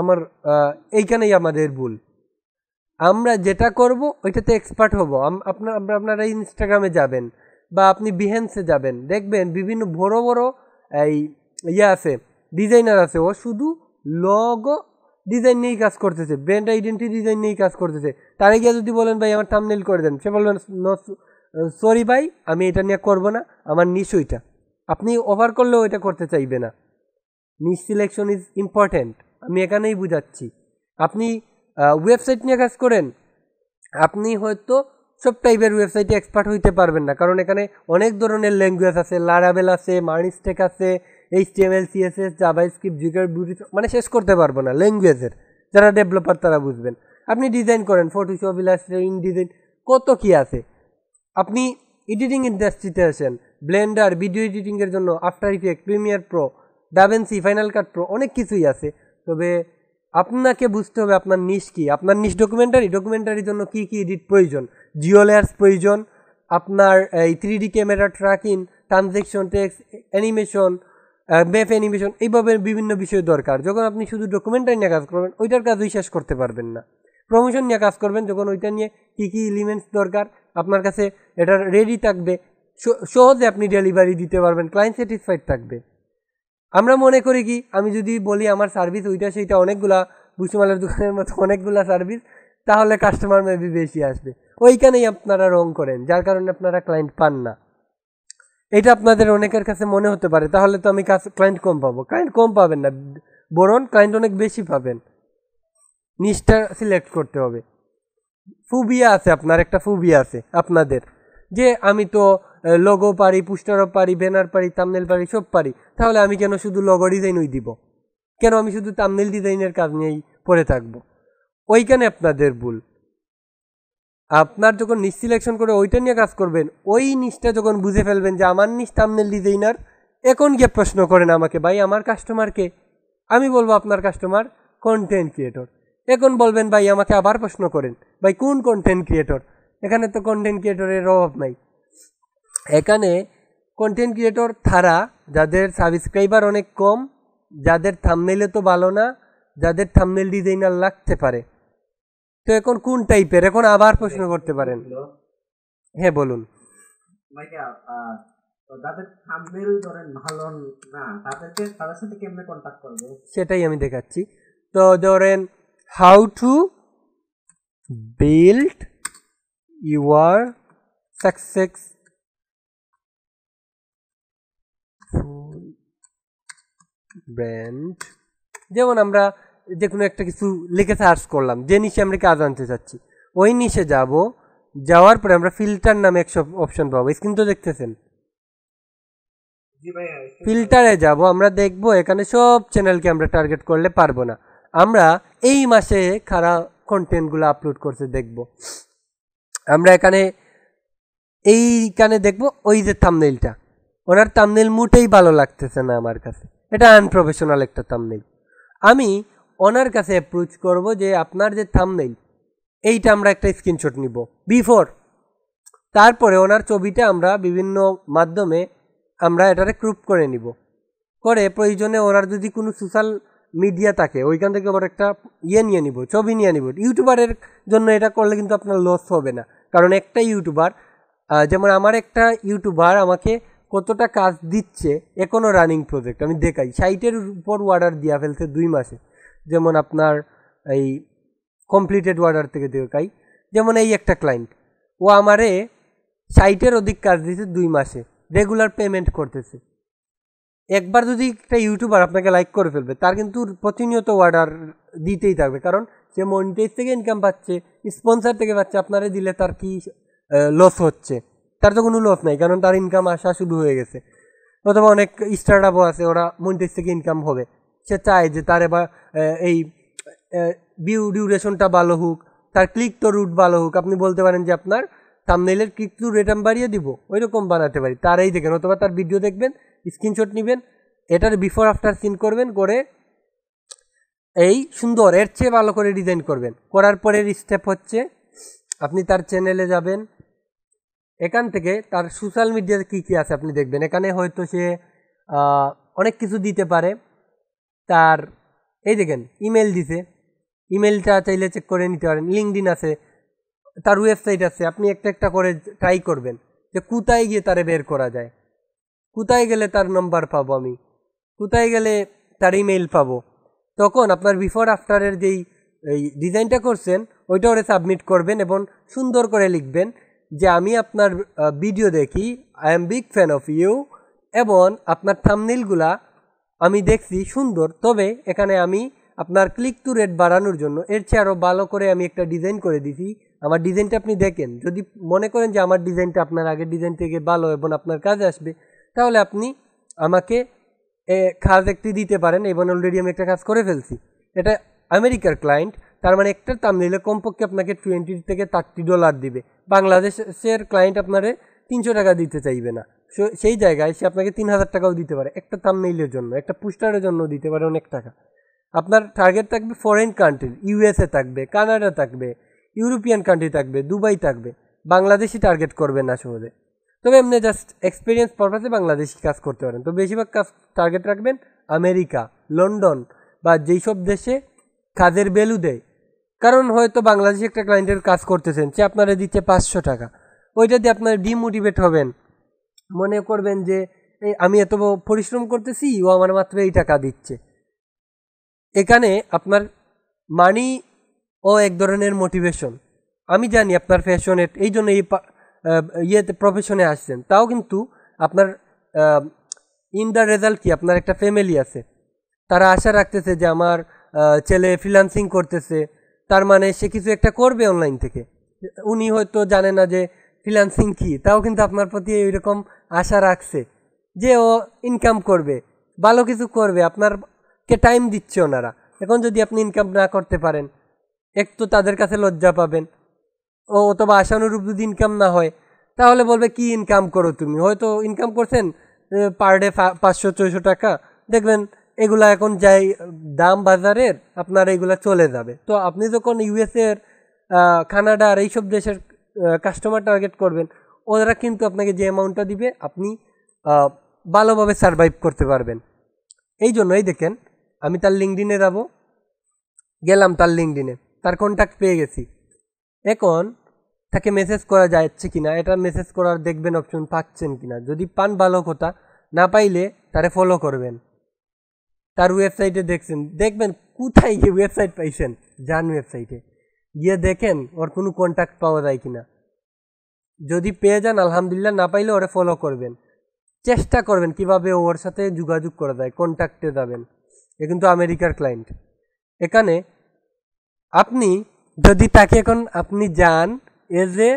A: আমার এইখানেই আমাদের ভুল। আমরা যেটা করব ওইটাতে এক্সপার্ট হব। আপনারা ইনস্টাগ্রামে যাবেন বা আপনি বিহেন্সে যাবেন, দেখবেন বিভিন্ন বড় বড় এই আছে ডিজাইনার আছে, ও শুধু লোগো ডিজাইন নিয়েই কাজ করতেছে, ব্র্যান্ড আইডেন্টি ডিজাইন নিয়েই কাজ করতেছে। তারে গিয়ে যদি বলেন ভাই আমার থাম্বনেইল করে দেন, সে বলবেন সরি ভাই আমি এটা নিয়ে করবো না, আমার নিশ ওইটা। আপনি অফার করলেও এটা করতে চাইবে না। নিশ সিলেকশন ইজ ইম্পর্ট্যান্ট, আমি এখানেই বুঝাচ্ছি। আপনি ওয়েবসাইট নিয়ে কাজ করেন, আপনি হয়তো সব টাইপের ওয়েবসাইটে এক্সপার্ট হইতে পারবেন না, কারণ এখানে অনেক ধরনের ল্যাঙ্গুয়েজ আছে, লারাবেল আছে, মার্নিস্টেক আছে, HTML CSS জাভাস্ক্রিপ্ট জিগার বিউটি, মানে শেষ করতে পারবো না ল্যাঙ্গুয়েজের। যারা ডেভেলপার তারা বুঝবেন। আপনি ডিজাইন করেন, ফটোশপ, ইলাস্ট্রেটর, ইনডিজাইন, কত কি আছে। আপনি এডিটিং ইন্ডাস্ট্রিতে আসেন, ব্লেন্ডার ভিডিও এডিটিংয়ের জন্য After Effect, Premiere Pro, DaVinci, Final Cut Pro, অনেক কিছুই আছে। তবে আপনাকে বুঝতে হবে আপনার নিশ কি। আপনার নিশ ডকুমেন্টারির জন্য কি কি এডিট প্রয়োজন, জিও লেয়ার্স প্রয়োজন, আপনার এই 3D camera tracking, transaction text animation, map animation, এইভাবে বিভিন্ন বিষয় দরকার। যখন আপনি শুধু ডকুমেন্টারি নিয়ে কাজ করবেন, ওইটার কাজই শেষ করতে পারবেন না। প্রমোশন নিয়ে কাজ করবেন, যখন ওইটা নিয়ে কী কী এলিমেন্টস দরকার আপনার কাছে এটা রেডি থাকবে, সহজে আপনি ডেলিভারি দিতে পারবেন, ক্লায়েন্ট স্যাটিসফাইড থাকবে। আমরা মনে করি কি, আমি যদি বলি আমার সার্ভিস ওইটা সেইটা, অনেকগুলা ভুসিমালের দোকানের মতো অনেকগুলা সার্ভিস, তাহলে কাস্টমার মেবি বেশি আসবে। ওইখানেই আপনারা রং করেন, যার কারণে আপনারা ক্লায়েন্ট পান না। এটা আপনাদের অনেকের কাছে মনে হতে পারে তাহলে তো আমি ক্লায়েন্ট কম পাবো। ক্লায়েন্ট কম পাবেন না, বরং ক্লায়েন্ট অনেক বেশি পাবেন। নিশটা সিলেক্ট করতে হবে। ফুবিয়া আছে, আপনার একটা ফুবিয়া আছে আপনাদের, যে আমি তো লোগো পারি, পোস্টারও পারি, ব্যানার পারি, থাম্বনেল পারি, সব পারি, তাহলে আমি কেন শুধু লোগো ডিজাইনই দিব, কেন আমি শুধু থাম্বনেল ডিজাইনের কাজ নিয়েই পড়ে থাকবো? ওইখানে আপনাদের ভুল। আপনার যখন নিশ সিলেকশন করে ওইটা নিয়ে কাজ করবেন, ওই নিশটা যখন বুঝে ফেলবেন যে আমার নিশ থাম্বনেল ডিজাইনার, এখন গিয়ে প্রশ্ন করেন আমাকে ভাই আমার কাস্টমারকে, আমি বলবো আপনার কাস্টমার কন্টেন্ট ক্রিয়েটর। এখন বলবেন ভাই আমাকে আবার প্রশ্ন করেন ভাই কোন কন্টেন্ট ক্রিয়েটর, এখানে তো কন্টেন্ট ক্রিয়েটরের অভাব নাই। এখানে কন্টেন্ট ক্রিয়েটর তারা যাদের সাবস্ক্রাইবার অনেক কম, যাদের থাম্বনেইলে তো ভালো না, যাদের থাম্বনেল ডিজাইনার লাগতে পারে। তো এখন কোন টাইপের, এখন আবার প্রশ্ন করতে পারেন। হ্যাঁ বলুন।
B: যাদের থাম্বনেল ধরেন ভালো না, তাদের সাথে কেমনে কন্টাক্ট করব
A: সেটাই আমি দেখাচ্ছি। তো ধরেন how to build your success brand. যেমন আমরা যে কোনো একটা কিছু লিখে সার্চ করলাম, যে নিশে আমরা কাজ আনতে চাচ্ছি, ওই নিশে যাব, যাওয়ার পরে আমরা ফিল্টার নামে একটা অপশন পাবো, স্ক্রিন তো দেখতেছেন। ফিল্টারে যাব, আমরা দেখব এখানে সব চ্যানেলকে আমরা টার্গেট করলে পারবো না। আমরা এই মাসে খারা কন্টেন্টগুলো আপলোড করতে দেখব, আমরা এইখানে দেখব ওই যে থাম্বনেইলটা, ওনার থাম্বনেইল মোটেই ভালো লাগতেছে না আমার কাছে, এটা আনপ্রফেশনাল একটা থাম্বনেইল। আমি ওনার কাছে অ্যাপ্রোচ করব যে আপনার যে থাম্বনেইল এইটা আমরা একটা স্ক্রিনশট নিব বিফোর, তারপরে ওনার ছবিটা আমরা বিভিন্ন মাধ্যমে আমরা এটারে ক্রুপ করে নিব, করে প্রয়োজনে ওরার যদি কোনো সোশ্যাল মিডিয়া থাকে ওইখান থেকে ওর একটা নিয়ে নিব, ছবি নিয়ে নিব। ইউটিউবারের জন্য এটা করলে কিন্তু আপনার লস হবে না, কারণ একটা ইউটিউবার, যেমন আমার একটা ইউটিউবার আমাকে কতটা কাজ দিচ্ছে, এখনও রানিং প্রজেক্ট আমি দেখাই, 60-এর উপর অর্ডার দিয়া ফেলছে 2 মাসে। যেমন আপনার এই কমপ্লিটেড অর্ডার থেকে দেখাই, যেমন এই একটা ক্লায়েন্ট, ও আমারে 60-এর অধিক কাজ দিয়েছে 2 মাসে, রেগুলার পেমেন্ট করতেছে। একবার যদি একটা ইউটিউবার আপনাকে লাইক করে ফেলবে, তার কিন্তু প্রতিনিয়ত অর্ডার দিতেই থাকবে, কারণ সে মনিটাইজ থেকে ইনকাম পাচ্ছে, স্পন্সার থেকে পাচ্ছে। আপনারে দিলে তার কি লস হচ্ছে? তার তো কোনো লস নাই, কারণ তার ইনকাম আসা শুরু হয়ে গেছে। অথবা অনেক স্টার্ট আপও আছে, ওরা মনিটাইজ থেকে ইনকাম হবে, সে চায় যে তার এবার এই ভিউ ডিউরেশনটা ভালো হোক, তার ক্লিক তো রুট ভালো হোক। আপনি বলতে পারেন যে আপনার থাম্বনেইলের ক্লিক টু রেট আমি বাড়িয়ে দিব, ওই রকম বানাতে পারি। তার এই দেখেন, অথবা তার ভিডিও দেখবেন, স্ক্রিনশট নেবেন, এটার বিফোর আফটার সিন করবেন, করে এই সুন্দর এর চেয়ে ভালো করে ডিজাইন করবেন। করার পরের স্টেপ হচ্ছে আপনি তার চ্যানেলে যাবেন, এখান থেকে তার সোশ্যাল মিডিয়াতে কী কী আছে আপনি দেখবেন। এখানে হয়তো সে অনেক কিছু দিতে পারে। তার এই দেখেন ইমেল দিছে, ইমেলটা চাইলে চেক করে নিতে পারেন। লিঙ্কডইন আছে, তার ওয়েবসাইট আছে। আপনি একটা একটা করে ট্রাই করবেন যে কোথায় গিয়ে তারে বের করা যায়, কোথায় গেলে তার নাম্বার পাবো আমি, কোথায় গেলে তার ইমেল পাবো। তখন আপনার বিফোর আফটারের যেই এই ডিজাইনটা করছেন ওইটা ওরে সাবমিট করবেন এবং সুন্দর করে লিখবেন যে আমি আপনার ভিডিও দেখি, I am big fan of you, এবং আপনার থাম্বনেইলগুলা আমি দেখছি সুন্দর, তবে এখানে আমি আপনার ক্লিক টু রেট বাড়ানোর জন্য এর চেয়ে আরও ভালো করে আমি একটা ডিজাইন করে দিছি। আমার ডিজাইনটা আপনি দেখেন, যদি মনে করেন যে আমার ডিজাইনটা আপনার আগের ডিজাইন থেকে ভালো এবং আপনার কাজে আসবে, তাহলে আপনি আমাকে কাজ একটি দিতে পারেন। এবং অলরেডি আমি একটা কাজ করে ফেলছি। এটা আমেরিকার ক্লায়েন্ট, তার মানে একটা থাম্বনেইলে কমপক্ষে আপনাকে $20 থেকে $30 দিবে। বাংলাদেশের ক্লায়েন্ট আপনারে 300 টাকা দিতে চাইবে না, সেই জায়গায় সে আপনাকে 3000 টাকাও দিতে পারে একটা থাম্বনেইলের জন্য, একটা পোস্টারের জন্য দিতে পারে অনেক টাকা। আপনার টার্গেট থাকবে ফরেন কান্ট্রি, ইউএসএ থাকবে, কানাডা থাকবে, ইউরোপিয়ান কান্ট্রি থাকবে, দুবাই থাকবে। বাংলাদেশি টার্গেট করবে না সহজে, তবে এমনি জাস্ট এক্সপিরিয়েন্স পারপাসে বাংলাদেশি কাজ করতে পারেন। তো বেশিরভাগ কাজ টার্গেট রাখবেন আমেরিকা, লন্ডন বা যেই সব দেশে কাজের ভ্যালু দেয়। কারণ হয়তো বাংলাদেশি একটা ক্লায়েন্টের কাজ করতেছেন, সে আপনারা দিচ্ছে 500 টাকা, ওইটা দিয়ে আপনারা ডিমোটিভেট হবেন, মনে করবেন যে আমি এত পরিশ্রম করতেছি, ও আমার মাত্র এই টাকা দিচ্ছে। এখানে আপনার মানি ও এক ধরনের মোটিভেশন। আমি জানি আপনার ফ্যাশনের এই জন্য এই ইয়েতে প্রফেশনে আসছেন, তাও কিন্তু আপনার ইন দ্য রেজাল্ট কি আপনার একটা ফ্যামিলি আছে, তারা আশা রাখতেছে যে আমার ছেলে ফ্রিল্যান্সিং করতেছে, তার মানে সে কিছু একটা করবে অনলাইন থেকে। উনি হয়তো জানে না যে ফ্রিল্যান্সিং কি, তাও কিন্তু আপনার প্রতি এইরকম আশা রাখছে যে ও ইনকাম করবে, ভালো কিছু করবে, আপনারকে টাইম দিচ্ছে ওনারা। এখন যদি আপনি ইনকাম না করতে পারেন, একটু তাদের কাছে লজ্জা পাবেন, অথবা আশানুরূপ যদি ইনকাম না হয়, তাহলে বলবে কি ইনকাম করো তুমি, হয়তো ইনকাম করছেন পার ডে 500-600 টাকা, দেখবেন এগুলা এখন যাই দাম বাজারের, আপনার এগুলা চলে যাবে। তো আপনি যখন ইউএসএর, কানাডার এইসব দেশের কাস্টমার টার্গেট করবেন, ওরা কিন্তু আপনাকে যে অ্যামাউন্টটা দিবে আপনি ভালোভাবে সারভাইভ করতে পারবেন। এই জন্যই দেখেন আমি তার লিঙ্কডিনে যাবো, গেলাম তার লিঙ্কডিনে, তার কন্ট্যাক্ট পেয়ে গেছি। এখন তাকে মেসেজ করা যাচ্ছে কিনা, এটা মেসেজ করার দেখবেন অপশন পাচ্ছেন কিনা, যদি পান ভালো কথা, না পাইলে তারে ফলো করবেন। তার ওয়েবসাইটে দেখবেন কোথায় গিয়ে ওয়েবসাইট পাইছেন, যান ওয়েবসাইটে গিয়ে দেখেন ওর কোনো কন্ট্যাক্ট পাওয়া যায় কিনা। যদি পেয়ে যান আলহামদুলিল্লাহ, না পাইলে ওরে ফলো করবেন, চেষ্টা করবেন কিভাবে ওর সাথে যোগাযোগ করা যায়, কন্ট্যাক্টে যাবেন। এ কিন্তু আমেরিকার ক্লায়েন্ট। এখানে আপনি যদি তাকে এখন আপনি যান as a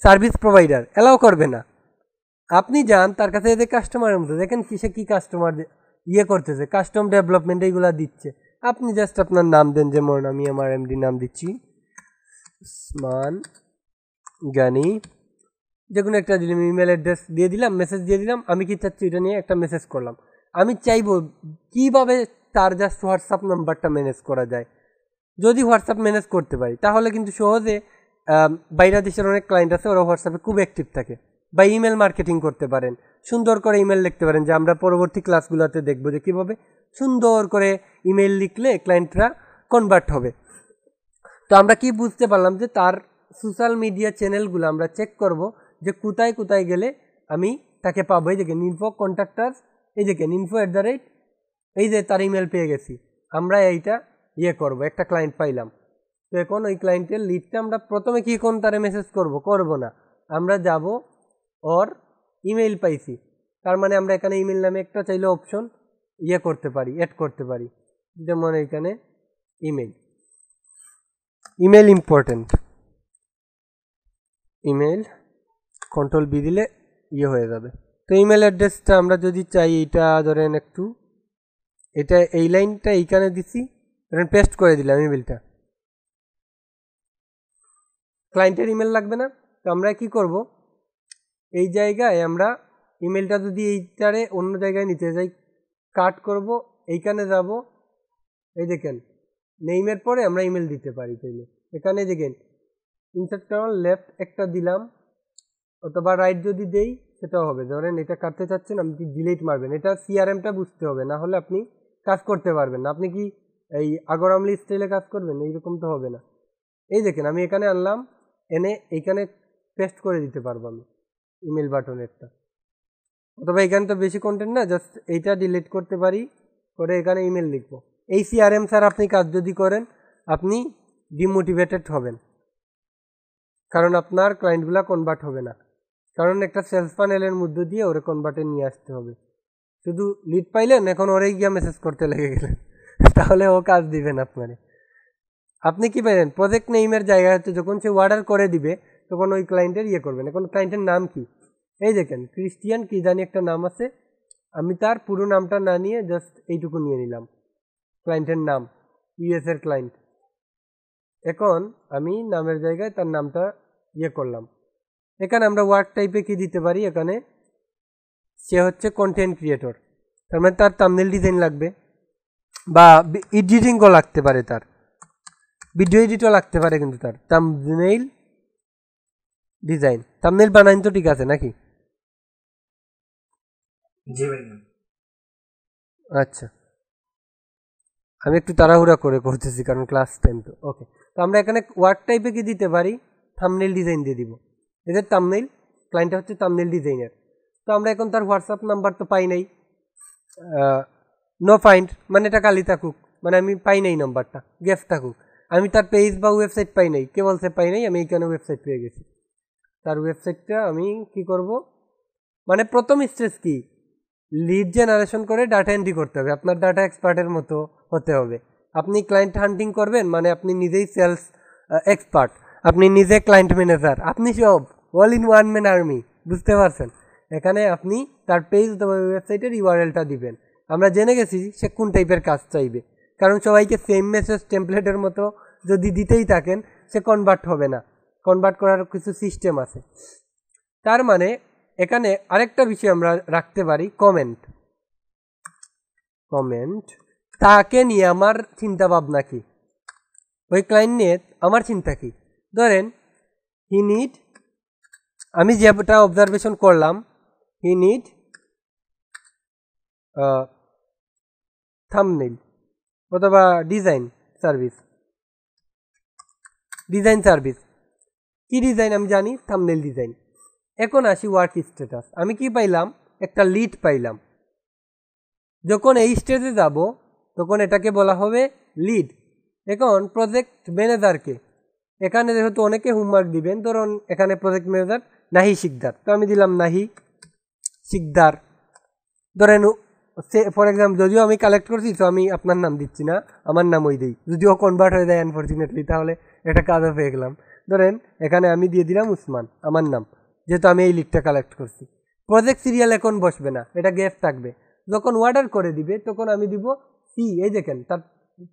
A: service provider, allow করবে না। আপনি যান তার কাছে এদের কাস্টমারের মতো, দেখেন কিসে কি কাস্টমার করতেছে, কাস্টম ডেভেলপমেন্ট এইগুলা দিচ্ছে। আপনি জাস্ট আপনার নাম দেন, যেমন আমি আমার এমডি নাম দিচ্ছি উসমান গানি, যে কোনো একটা দিলাম, ইমেল অ্যাড্রেস দিয়ে দিলাম, মেসেজ দিয়ে দিলাম, আমি কি চাচ্ছি এটা নিয়ে একটা মেসেজ করলাম। আমি চাইবো কীভাবে তার জাস্ট হোয়াটসঅ্যাপ নাম্বারটা ম্যানেজ করা যায়। যদি হোয়াটসঅ্যাপ ম্যানেজ করতে পারি তাহলে কিন্তু সহজে, বাইরের দেশের অনেক ক্লায়েন্ট আছে ওরা হোয়াটসঅ্যাপে খুব অ্যাক্টিভ থাকে, বা ইমেল মার্কেটিং করতে পারেন, সুন্দর করে ইমেল লিখতে পারেন, যে আমরা পরবর্তী ক্লাসগুলোতে দেখব যে কীভাবে সুন্দর করে ইমেল লিখলে ক্লায়েন্টরা কনভার্ট হবে। তো আমরা কি বুঝতে পারলাম যে তার সোশ্যাল মিডিয়া চ্যানেলগুলো আমরা চেক করব যে কোথায় কোথায় গেলে আমি তাকে পাবো। এই দেখেন ইনফো কন্ট্যাক্টার্স, এই দেখেন info@, এই যে তার ইমেল পেয়ে গেছি। আমরা এইটা করব, একটা ক্লায়েন্ট পাইলাম। তো এখন ওই ক্লায়েন্টের লিডটা আমরা প্রথমে কি এখন তারে মেসেজ করব না, আমরা যাব ওর ইমেল পাইছি, তার মানে আমরা এখানে ইমেল নামে একটা চাইলে অপশন করতে পারি, অ্যাড করতে পারি। যেমন এইখানে email important, email control B দিলে হয়ে যাবে। তো ইমেল অ্যাড্রেসটা আমরা যদি চাই, এইটা ধরেন একটু, এটা এই লাইনটা এইখানে দিছি, ধরেন পেস্ট করে দিলাম ইমেলটা। ক্লায়েন্টের ইমেল লাগবে না, তো আমরা কি করব, এই জায়গায় আমরা ইমেলটা যদি এইটারে অন্য জায়গায় নিতে যাই, কাট করব, এইখানে যাব, এই দেখেন নেইমের পরে আমরা ইমেল দিতে পারি চাইলে। এখানে দেখেন ইনসার্ট করার লেফট একটা দিলাম, অথবা রাইট যদি দেই সেটাও হবে। ধরেন এটা কাটতে চাচ্ছেন, আপনি ডিলিট মারবেন, এটা সিআরএমটা বুঝতে হবে, না হলে আপনি কাজ করতে পারবেন না। আপনি কি এই আগরআমলি স্টাইলে কাজ করবেন? এইরকম তো হবে না। এই দেখেন আমি এখানে আনলাম, এনে এইখানে পেস্ট করে দিতে পারবো আমি ইমেল বাটনেরটা, অথবা এখানে তো বেশি কন্টেন্ট না, জাস্ট এইটা ডিলিট করতে পারি, করে এখানে ইমেল লিখবো। এই সিআরএম স্যার আপনি কাজ যদি করেন আপনি ডিমোটিভেটেড হবেন, কারণ আপনার ক্লায়েন্টগুলো কনভার্ট হবে না, কারণ একটা সেলস প্যানেলের মধ্যে দিয়ে ওরে কনভার্টে নিয়ে আসতে হবে। শুধু লিড পাইলেন, এখন ওরেই গিয়ে মেসেজ করতে লেগে গেলেন, তাহলে ও কাজ দিবেন আপনারে। আপনি কি পাইলেন, প্রজেক্ট নেইমের জায়গায় হচ্ছে যখন সে অর্ডার করে দিবে তখন ওই ক্লায়েন্টের করবেন। এখন ক্লায়েন্টের নাম কি, এই দেখেন ক্রিস্টিয়ান কি জানি একটা নাম আছে, আমি তার পুরো নামটা না নিয়ে জাস্ট এইটুকু নিয়ে নিলাম, ক্লায়েন্টের নাম, ইউএসের ক্লায়েন্ট। এখন আমি নামের জায়গায় তার নামটা করলাম। এখানে আমরা ওয়ার্ক টাইপে কি দিতে পারি, এখানে সে হচ্ছে কন্টেন্ট ক্রিয়েটর, তার মানে তার থাম্বনেল ডিজাইন লাগবে, বা এডিটিংও লাগতে পারে, তার ভিডিও এডিটও লাগতে পারে, কিন্তু তার থাম্বনেল ডিজাইন, থাম্বনেল বানাইন তো ঠিক আছে নাকি?
B: জি ভাই।
A: আচ্ছা, আমি একটু তাড়াহুড়া করে করতেছি কারণ ক্লাস টাইম তো। ওকে, তো আমরা এখানে ওয়ার্ক টাইপে কি দিতে পারি, থাম্বনেল ডিজাইন দিয়ে দিব। এদের থাম্বনেল, ক্লায়েন্টটা হচ্ছে থাম্বনেল ডিজাইনার। তো আমরা এখন তার হোয়াটসঅ্যাপ নাম্বার তো পাই নাই, নো ফাইন্ড, মানে এটা খালি থাকুক, মানে আমি পাই নাই নাম্বারটা, গ্যাপ থাকুক। আমি তার পেজ বা ওয়েবসাইট পাই নাই, কে বলছে পাই নাই, আমি এইখানে ওয়েবসাইট পেয়ে গেছি। তার ওয়েবসাইটটা আমি কি করব, মানে প্রথম স্টেজ কি, লিড জেনারেশন করে ডাটা এন্ট্রি করতে হবে, আপনার ডাটা এক্সপার্টের মতো হতে হবে। আপনি ক্লায়েন্ট হান্টিং করবেন, মানে আপনি নিজেই সেলস এক্সপার্ট, আপনি নিজে ক্লায়েন্ট ম্যানেজার, আপনি সব all in one man army, বুঝতে পারছেন? এখানে আপনি তার পেজ অথবা ওয়েবসাইটের ইউআরএলটা দিবেন। আমরা জেনে গেছি সে কোন টাইপের কাজ চাইবে, কারণ সবাইকে সেম মেসেজ টেমপ্লেটের মতো যদি দিতেই থাকেন সে কনভার্ট হবে না, কনভার্ট করার কিছু সিস্টেম আছে। তার মানে এখানে আরেকটা বিষয় আমরা রাখতে পারি, কমেন্ট। তাকে নিয়ে আমার চিন্তা ভাবনা কি, ওই ক্লায়েন্ট নিয়ে আমার চিন্তা কি। ধরেন হি নিড, আমি যেটা অবজারভেশন করলাম, হি নিড থাম্বনেল অথবা ডিজাইন সার্ভিস, কি ডিজাইন আমি জানি, থাম্বনেল ডিজাইন। এখন আসি ওয়ার্ক স্ট্যাটাস, আমি কি পাইলাম, একটা লিড পাইলাম। যখন এই স্টেজে যাব তখন এটাকে বলা হবে লিড। এখন প্রজেক্ট ম্যানেজারকে, এখানে যেহেতু অনেকে হোমওয়ার্ক দিবেন, ধরুন এখানে প্রজেক্ট ম্যানেজার নাহি শিকদার, তো আমি দিলাম নাহি শিকদার। ধরেন ফর এক্সাম্পল, যদিও আমি কালেক্ট করছি তো আমি আপনার নাম দিচ্ছি না, আমার নাম ওই দিই, যদিও কনভার্ট হয়ে যায় আনফর্চুনেটলি, তাহলে এটা কাজও পেয়ে গেলাম। ধরেন এখানে আমি দিয়ে দিলাম উসমান, আমার নাম, যেহেতু আমি এই লিডটা কালেক্ট করছি। প্রজেক্ট সিরিয়াল এখন বসবে না, এটা গ্যাপ থাকবে। যখন অর্ডার করে দিবে তখন আমি দিব সি, এই দেখেন তার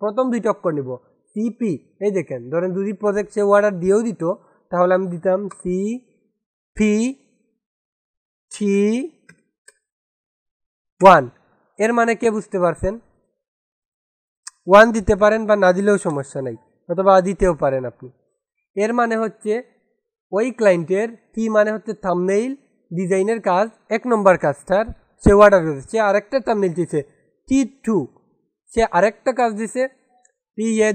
A: প্রথম 2 অক্ষর নিব, সিপি, এই দেখেন। ধরেন যদি প্রজেক্ট সে অর্ডার দিয়েও দিত তাহলে আমি দিতাম সি পি 1। এর মানে কে বুঝতে পারছেন? 1 দিতে পারেন বা না দিলেও সমস্যা নাই, অথবা দিতেও পারেন আপনি। এর মানে হচ্ছে ওই ক্লায়েন্টের কি মানে হচ্ছে থাম্বনেইল ডিজাইনের কাজ 1 নম্বর কাজটার সে অর্ডার করেছে, সে আরেকটা থাম্বনেল দিয়েছে T2, সে আরেকটা কাজ দিছে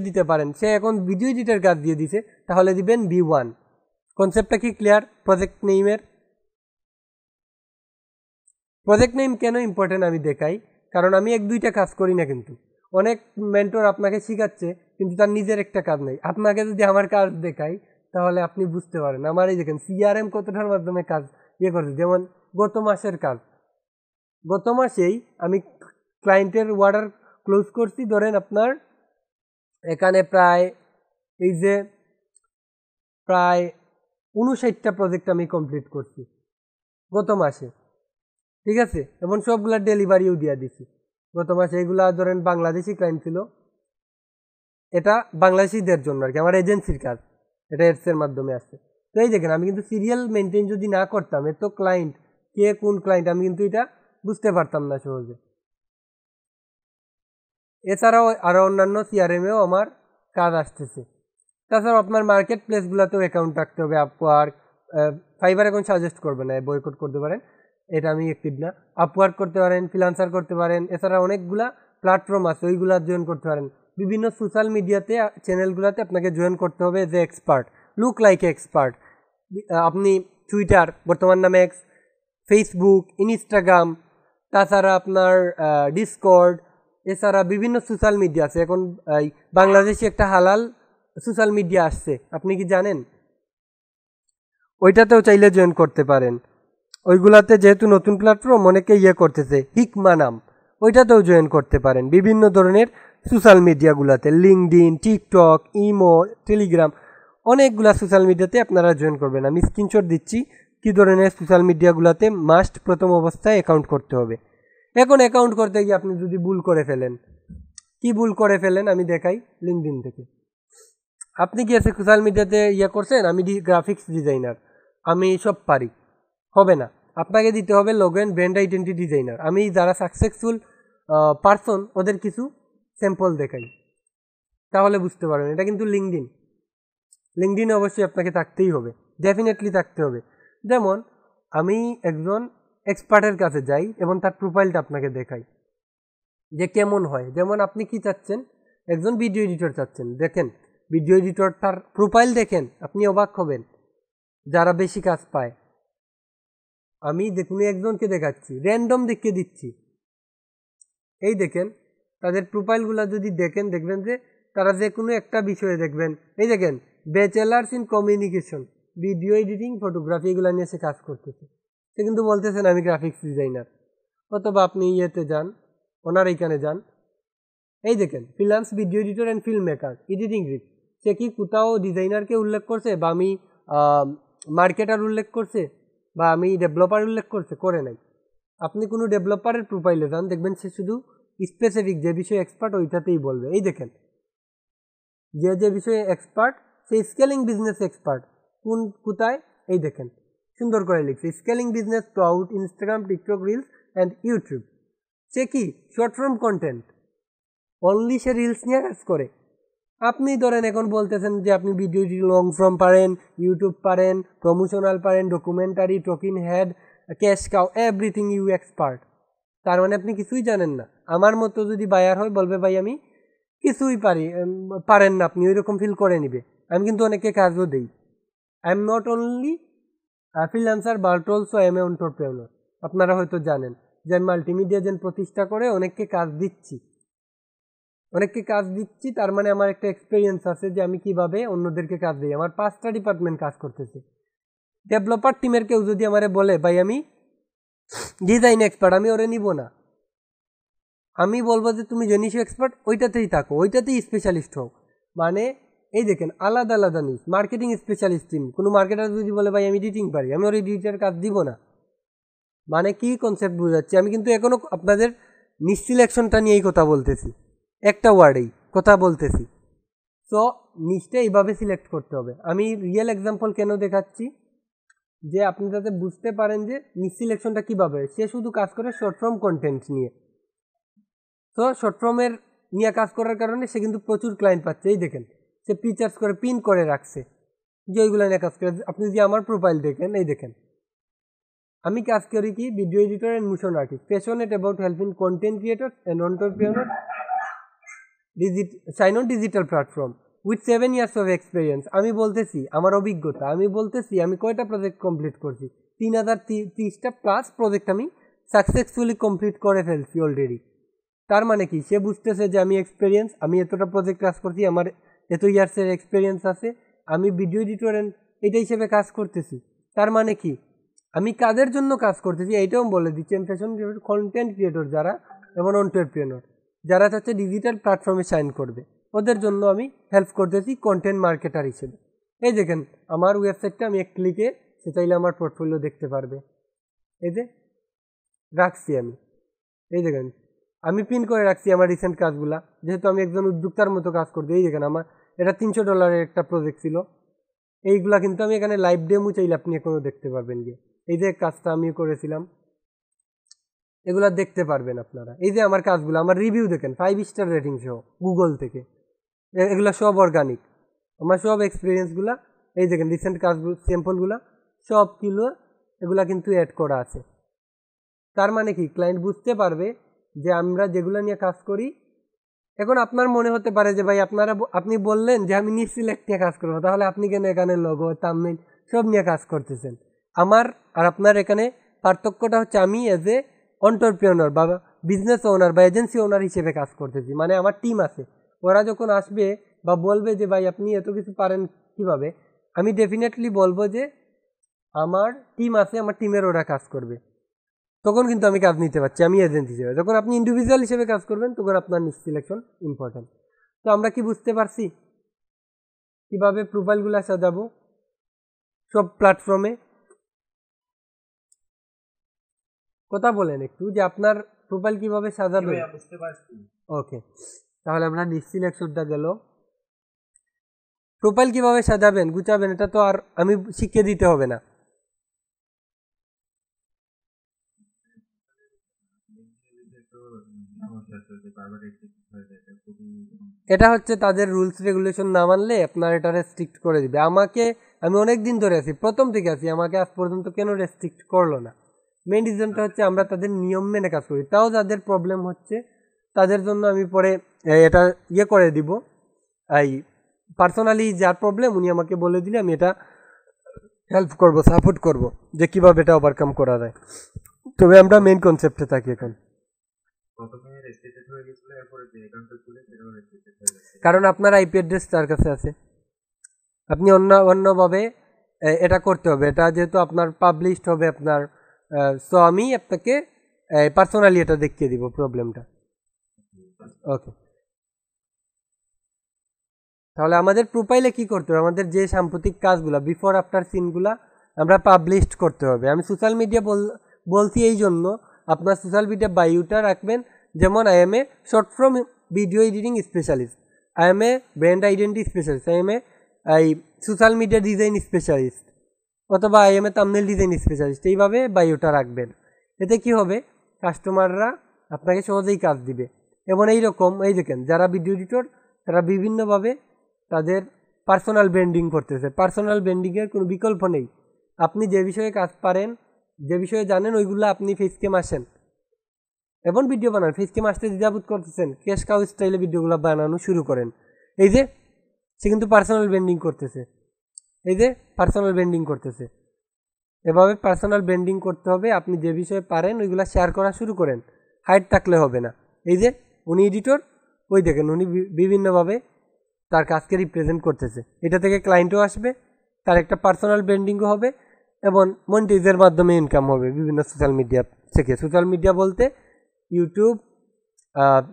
A: দিতে পারেন, সে এখন ভিডিও এডিটের কাজ দিয়ে দিছে, তাহলে দিবেন B1। কনসেপ্টটা কি ক্লিয়ার? প্রজেক্ট নেম কেন ইম্পর্টেন্ট আমি দেখাই, কারণ আমি 1-2টা কাজ করি না, কিন্তু অনেক মেন্টর আপনাকে শিখাচ্ছে কিন্তু তার নিজের একটা কাজ নেই। আপনাকে যদি আমার কাজ দেখাই তাহলে আপনি বুঝতে পারেন। আমার এই দেখেন CRM কতটার মাধ্যমে কাজ করছে। যেমন গত মাসেই আমি ক্লায়েন্টের অর্ডার ক্লোজ করছি, ধরেন আপনার এখানে প্রায় 59টা প্রজেক্ট আমি কমপ্লিট করছি গত মাসে, ঠিক আছে, এবং সবগুলা ডেলিভারিও দিয়ে দিছি গত মাসে। এগুলা ধরেন বাংলাদেশি ক্লায়েন্ট ছিল, এটা বাংলাদেশিদের জন্য আর কি, আমার এজেন্সির কাজ, এটা এডসের মাধ্যমে আসছে। তো এই দেখেন আমি কিন্তু সিরিয়াল মেনটেন যদি না করতাম, এত ক্লায়েন্ট, কে কোন ক্লায়েন্ট, আমি কিন্তু এটা বুঝতে পারতাম না সহজে। এছাড়াও আরও অন্যান্য CRM-এও আমার কাজ আসতেছে। তাছাড়াও আপনার মার্কেট প্লেসগুলোতেও অ্যাকাউন্ট রাখতে হবে। আপওয়ার্ক, ফাইবার এখন সাজেস্ট করবে না, বয়কট করতে পারেন, এটা আমি অ্যাক্টিভ না। আপওয়ার্ক করতে পারেন, ফ্রিল্যান্সার করতে পারেন, এছাড়া অনেকগুলা প্ল্যাটফর্ম আছে, ওইগুলা জয়েন করতে পারেন। বিভিন্ন সোশ্যাল মিডিয়াতে চ্যানেলগুলোতে আপনাকে জয়েন করতে হবে যে এক্সপার্ট, লুক লাইক এক্সপার্ট। আপনি টুইটার, বর্তমান নামে এক্স, ফেসবুক, ইনস্টাগ্রাম, তাছাড়া আপনার ডিসকর্ড, এছাড়া বিভিন্ন সোশ্যাল মিডিয়া আছে। এখন বাংলাদেশে একটা হালাল সোশ্যাল মিডিয়া আসছে, আপনি কি জানেন? ওইটাতেও চাইলে জয়েন করতে পারেন। ওইগুলাতে যেহেতু নতুন প্ল্যাটফর্ম, অনেকে করতেছে, হিকমা নাম, ওইটাতেও জয়েন করতে পারেন। বিভিন্ন ধরনের সোশ্যাল মিডিয়াগুলোতে, লিঙ্কডইন, টিকটক, ইমো, টেলিগ্রাম, অনেকগুলা সোশ্যাল মিডিয়াতে আপনারা জয়েন করবেন। আমি স্ক্রিনশট দিচ্ছি কী ধরনের সোশ্যাল মিডিয়াগুলোতে মাস্ট প্রথম অবস্থায় অ্যাকাউন্ট করতে হবে। এখন অ্যাকাউন্ট করতে গিয়ে আপনি যদি ভুল করে ফেলেন, আমি দেখাই লিঙ্কডইন থেকে। আপনি কি আছে সোশ্যাল মিডিয়াতে করছেন, আমি গ্রাফিক্স ডিজাইনার, আমি সব পারি, হবে না। আপনাকে দিতে হবে logo and brand identity designer. আমি যারা সাকসেসফুল পারসন ওদের কিছু স্যাম্পল দেখাই, তাহলে বুঝতে পারবেন। এটা কিন্তু লিঙ্কডইনে অবশ্যই আপনাকে থাকতেই হবে, ডেফিনেটলি থাকতে হবে। যেমন আমি একজন এক্সপার্টের কাছে যাই এবং তার প্রোফাইলটা আপনাকে দেখাই যে কেমন হয়। যেমন আপনি কি চাচ্ছেন, একজন ভিডিও এডিটর চাচ্ছেন, দেখেন ভিডিও এডিটর, তার প্রোফাইল দেখেন, আপনি অবাক হবেন যারা বেশি কাজ পায়। আমি দেখুন একজনকে দেখাচ্ছি, র্যান্ডম দেখে দিচ্ছি, এই দেখেন তাদের প্রোফাইলগুলো যদি দেখেন, দেখবেন যে তারা যে কোনো একটা বিষয়ে দেখবেন, এই দেখেন bachelors in communication, video editing, photography, এগুলো নিয়ে সে কাজ করতেছে। সে কিন্তু বলতেছেন আমি গ্রাফিক্স ডিজাইনার। অথবা আপনি যান, ওনার এইখানে যান, এই দেখেন freelance video editor and film maker, editing grip. সে কি কোথাও ডিজাইনারকে উল্লেখ করছে, বা আমি মার্কেটার উল্লেখ করছে, বা আমি ডেভেলপার উল্লেখ করছে? করে নাই। আপনি কোনো ডেভেলপারের প্রোফাইলে যান, দেখবেন সে শুধু স্পেসিফিক যে বিষয়ে এক্সপার্ট ওইটাতেই বলবে। এই দেখেন যে বিষয়ে এক্সপার্ট, সে স্কেলিং বিজনেস এক্সপার্ট, কোথায়, এই দেখেন সুন্দর করে লিখছে, scaling business to out Instagram, TikTok, reels and YouTube. সে কি শর্ট ফর্ম কন্টেন্ট, অনলি সে রিলস নিয়ে কাজ করে। আপনি ধরেন এখন বলতেছেন যে আপনি ভিডিও লং ফর্ম পারেন, ইউটিউব পারেন, প্রমোশনাল পারেন, documentary, talking head, cash cow, everything you expert. তার মানে আপনি কিছুই জানেন না। আমার মতো যদি বায়ার হয়, বলবে ভাই আমি কিছুই পারেন না, আপনি ওই রকম ফিল করে নিবে। আমি কিন্তু অনেকে কাজও দিই। I am not only freelancer but also I am A entrepreneur. আপনারা হয়তো জানেন যে আমি মাল্টিমিডিয়া এজেন্ট প্রতিষ্ঠা করে অনেককে কাজ দিচ্ছি। তার মানে আমার একটা এক্সপিরিয়েন্স আছে যে আমি কিভাবে অন্যদেরকে কাজ দিই। আমার 5টা ডিপার্টমেন্ট কাজ করতেছে। ডেভেলপার টিমের কেউ যদি আমারে বলে ভাই আমি ডিজাইন এক্সপার্ট, আমি ওরে নিব না। আমি বলবো যে তুমি জিনিস এক্সপার্ট, ওইটাতেই থাকো, ওইটাতেই স্পেশালিস্ট হও। মানে এই দেখেন আলাদা আলাদা নিস। মার্কেটিং স্পেশালিস্ট টিম, কোনো মার্কেটার যদি বলে ভাই আমি এডিটিং পারি, আমি ওর এডিটের কাজ দিব না। মানে কি কনসেপ্ট বুঝাচ্ছি? আমি কিন্তু এখনো আপনাদের নিস সিলেকশনটা নিয়েই কথা বলতেছি, একটা ওয়ার্ডেই কথা বলতেছি। সো নিচটা এইভাবে সিলেক্ট করতে হবে। আমি রিয়েল এক্সাম্পল কেন দেখাচ্ছি, যে আপনি যাতে বুঝতে পারেন যে নিচ সিলেকশনটা কীভাবে। সে শুধু কাজ করে শর্ট ফর্ম কন্টেন্ট নিয়ে। তো শর্ট ফর্মের নিয়ে কাজ করার কারণে সে কিন্তু প্রচুর ক্লায়েন্ট পাচ্ছে। এই দেখেন সে ফিচার্স করে পিন করে রাখছে যে ওইগুলো নিয়ে কাজ করে। আপনি যদি আমার প্রোফাইল দেখেন, এই দেখেন আমি কাজ করি কি video editor and motion artist, passionate about helping content creators and entrepreneur shine on digital platform with 7 years of experience. আমি বলতেছি আমার অভিজ্ঞতা, আমি বলতেছি আমি কয়টা প্রজেক্ট কমপ্লিট করছি, 3030টা প্লাস প্রজেক্ট আমি সাকসেসফুলি কমপ্লিট করে ফেলছি অলরেডি। তার মানে কি সে বুঝতেছে যে আমি এক্সপিরিয়েন্স, আমি এতটা প্রজেক্ট কাজ করছি, আমার এত ইয়ার্সের এক্সপিরিয়েন্স আছে, আমি ভিডিও এডিটর এটা হিসেবে কাজ করতেছি। তার মানে কি আমি কাদের জন্য কাজ করতেছি এইটাও বলে দিচ্ছি। আমি ফ্যাশন কন্টেন্ট ক্রিয়েটর যারা এবং এন্টারপ্রেনার যারা চাচ্ছে ডিজিটাল প্ল্যাটফর্মে সাইন করবে, ওদের জন্য আমি হেল্প করতেছি কন্টেন্ট মার্কেটার হিসেবে। এই দেখেন আমার ওয়েবসাইটটা, আমি এক ক্লিকে সে চাইলে আমার পোর্টফোলিও দেখতে পারবে। এই যে রাখছি আমি, এই দেখেন আমি পিন করে রাখছি আমার রিসেন্ট কাজগুলা, যেহেতু আমি একজন উদ্যোক্তার মতো কাজ করতে। এই দেখেন আমার এটা $300 একটা প্রজেক্ট ছিল, এইগুলা কিন্তু আমি এখানে লাইভ ডেমো চাইলে আপনি এখনো দেখতে পারবেন গিয়ে। এই যে কাজটা আমি করেছিলাম এগুলা দেখতে পারবেন আপনারা। এই যে আমার কাজগুলো, আমার রিভিউ দেখেন 5 স্টার রেটিং সহ গুগল থেকে, এগুলা সব অর্গানিক, আমার সব এক্সপিরিয়েন্সগুলা। এই দেখেন রিসেন্ট কাজগুলো স্যাম্পলগুলা সব কিলো এগুলা কিন্তু অ্যাড করা আছে। তার মানে কি ক্লায়েন্ট বুঝতে পারবে যে আমরা যেগুলো নিয়ে কাজ করি। এখন আপনার মনে হতে পারে যে ভাই আপনি বললেন যে আমি নিঃসিলেক্ট নিয়ে কাজ করবো, তাহলে আপনি কেন এখানে লোগো থাম্বনেইল সব নিয়ে কাজ করতেছেন? আমার আর আপনার এখানে পার্থক্যটা হচ্ছে আমি এজ এ এন্টারপ্রেনার বা বিজনেস ওনার বা এজেন্সি ওনার হিসেবে কাজ করতেছি। মানে আমার টিম আছে, ওরা যখন আসবে বা বলবে যে ভাই আপনি এত কিছু পারেন কিভাবে, আমি ডেফিনেটলি বলবো যে আমার টিম আছে, আমার টিমের ওরা কাজ করবে, তখন কিন্তু আমি কাজ নিতে পারছি আমি এজেন্ট হিসেবে। যখন আপনি ইন্ডিভিজুয়াল হিসেবে কাজ করবেন তখন আপনার সিলেকশন ইম্পর্টেন্ট। তো আমরা কি বুঝতে পারছি কিভাবে প্রোফাইলগুলো সাজাবো সব প্ল্যাটফর্মে? কথা বলেন একটু যে আপনার প্রোফাইল কিভাবে সাজাবেন।
B: বুঝতে পারছি।
A: ওকে, তাহলে আমরা সিলেকশনটা গেল। প্রোফাইল কিভাবে সাজাবেন গুছাবেন এটা তো আর আমি শিখিয়ে দিতে হবে না। এটা হচ্ছে তাদের রুলস রেগুলেশন না মানলে আপনার এটা রেস্ট্রিক্ট করে দিবে। আমি অনেক দিন ধরে আছি, প্রথম থেকে আছি, আমাকে আজ পর্যন্ত কেন রেস্ট্রিক্ট করলো না? মেইন রিজনটা হচ্ছে আমরা তাদের নিয়ম মেনে কাজ করি। তাও যাদের প্রবলেম হচ্ছে তাদের জন্য আমি পরে এটা করে দিব। এই পার্সোনালি যার প্রবলেম উনি আমাকে বলে দিলে আমি এটা হেল্প করব, সাপোর্ট করব যে কীভাবে এটা ওভারকাম করা যায়। তবে আমরা মেইন কনসেপ্টে থাকি এখন, কারণ আপনার আইপি অ্যাড্রেস তার কাছে আছে। আপনি অন্যভাবে এটা করতে হবে, এটা যেহেতু আপনার পাবলিশড হবে আপনার, সো আমি আপনাকে পার্সোনালি এটা দেখিয়ে দিব প্রবলেমটা। ওকে, তাহলে আমাদের প্রোফাইলে কি করতে হবে? আমাদের যে সাম্প্রতিক কাজগুলো বিফোর আফটার সিনগুলা আমরা পাবলিশড করতে হবে। আমি সোশ্যাল মিডিয়া বলছি এই জন্য, আপনার সোশ্যাল মিডিয়া বায়োটা রাখবেন যেমন I am a short form video editing specialist, I am a brand identity specialist, I am a social media design specialist, অথবা I am a thumbnail design specialist, এইভাবে বায়োটা রাখবেন। এতে কি হবে, কাস্টমাররা আপনাকে সহজেই কাজ দিবে। এবং এইরকম এই দেখেন যারা ভিডিও এডিটর তারা বিভিন্নভাবে তাদের পার্সোনাল ব্র্যান্ডিং করতেছে। পার্সোনাল ব্র্যান্ডিংয়ের কোনো বিকল্প নেই। আপনি যে বিষয়ে কাজ পারেন, যে বিষয়ে জানেন, ওইগুলো আপনি ফেসকেম আসেন এবং ভিডিও বানান। ফেসকেম আসতে দ্বিধাবোধ করতেছেন, ক্যাশ কাউ স্টাইলে ভিডিওগুলো বানানো শুরু করেন। এই যে সে কিন্তু পার্সোনাল ব্র্যান্ডিং করতেছে, এই যে পার্সোনাল ব্র্যান্ডিং করতেছে। এভাবে পার্সোনাল ব্র্যান্ডিং করতে হবে। আপনি যে বিষয়ে পারেন ওইগুলো শেয়ার করা শুরু করেন, হাইট থাকলে হবে না। এই যে উনি এডিটর, ওই দেখেন উনি বিভিন্নভাবে তার কাজকে রিপ্রেজেন্ট করতেছে। এটা থেকে ক্লায়েন্টও আসবে, তার একটা পার্সোনাল ব্র্যান্ডিংও হবে এবং মনিটাইজের মাধ্যমে ইনকাম হবে বিভিন্ন সোশ্যাল মিডিয়া থেকে। সোশ্যাল মিডিয়া বলতে ইউটিউব,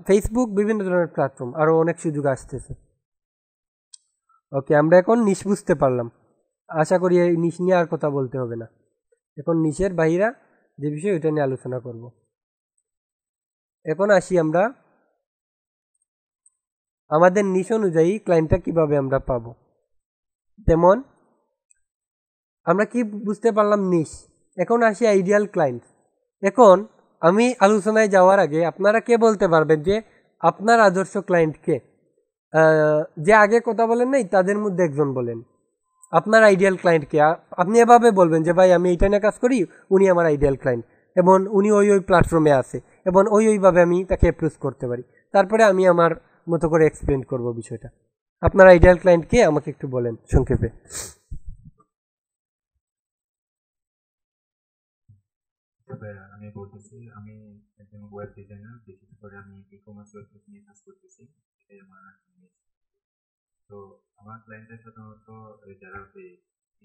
A: ফেসবুক, বিভিন্ন ধরনের প্ল্যাটফর্ম, আরও অনেক সুযোগ আসতেছে। ওকে, আমরা এখন নিশ বুঝতে পারলাম। আশা করি এই নিশ নিয়ে আর কথা বলতে হবে না। এখন নিশের বাইরা যে বিষয় ওইটা নিয়ে আলোচনা করব। এখন আসি আমরা আমাদের নিশ অনুযায়ী ক্লায়েন্টটা কিভাবে আমরা পাবো। তেমন আমরা কি বুঝতে পারলাম নিশ। এখন আসি আইডিয়াল ক্লায়েন্ট। এখন আমি আলোচনায় যাওয়ার আগে আপনারা কে বলতে পারবেন যে আপনার আদর্শ ক্লায়েন্ট কে? যে আগে কথা বলেন নাই তাদের মধ্যে একজন বলেন। আপনার আইডিয়াল ক্লায়েন্টকে আপনি এভাবে বলবেন যে ভাই আমি এইটা নিয়ে কাজ করি, উনি আমার আইডিয়াল ক্লায়েন্ট এবং উনি ওই ওই প্ল্যাটফর্মে আছে এবং ওই ওইভাবে আমি তাকে অ্যাপ্রোচ করতে পারি। তারপরে আমি আমার মতো করে এক্সপ্লেন করব বিষয়টা। আপনার আইডিয়াল ক্লায়েন্টকে আমাকে একটু বলেন সংক্ষেপে।
C: তবে আমি বলতেছি, আমি একজন ওয়েব ডিজাইনার, বিশেষ করে আমি ই-কমার্স ওয়েবসাইট নিয়ে কাজ করতেছি, এটাই আমার নিশ। তো আমার ক্লায়েন্টরা সাধারণত যারা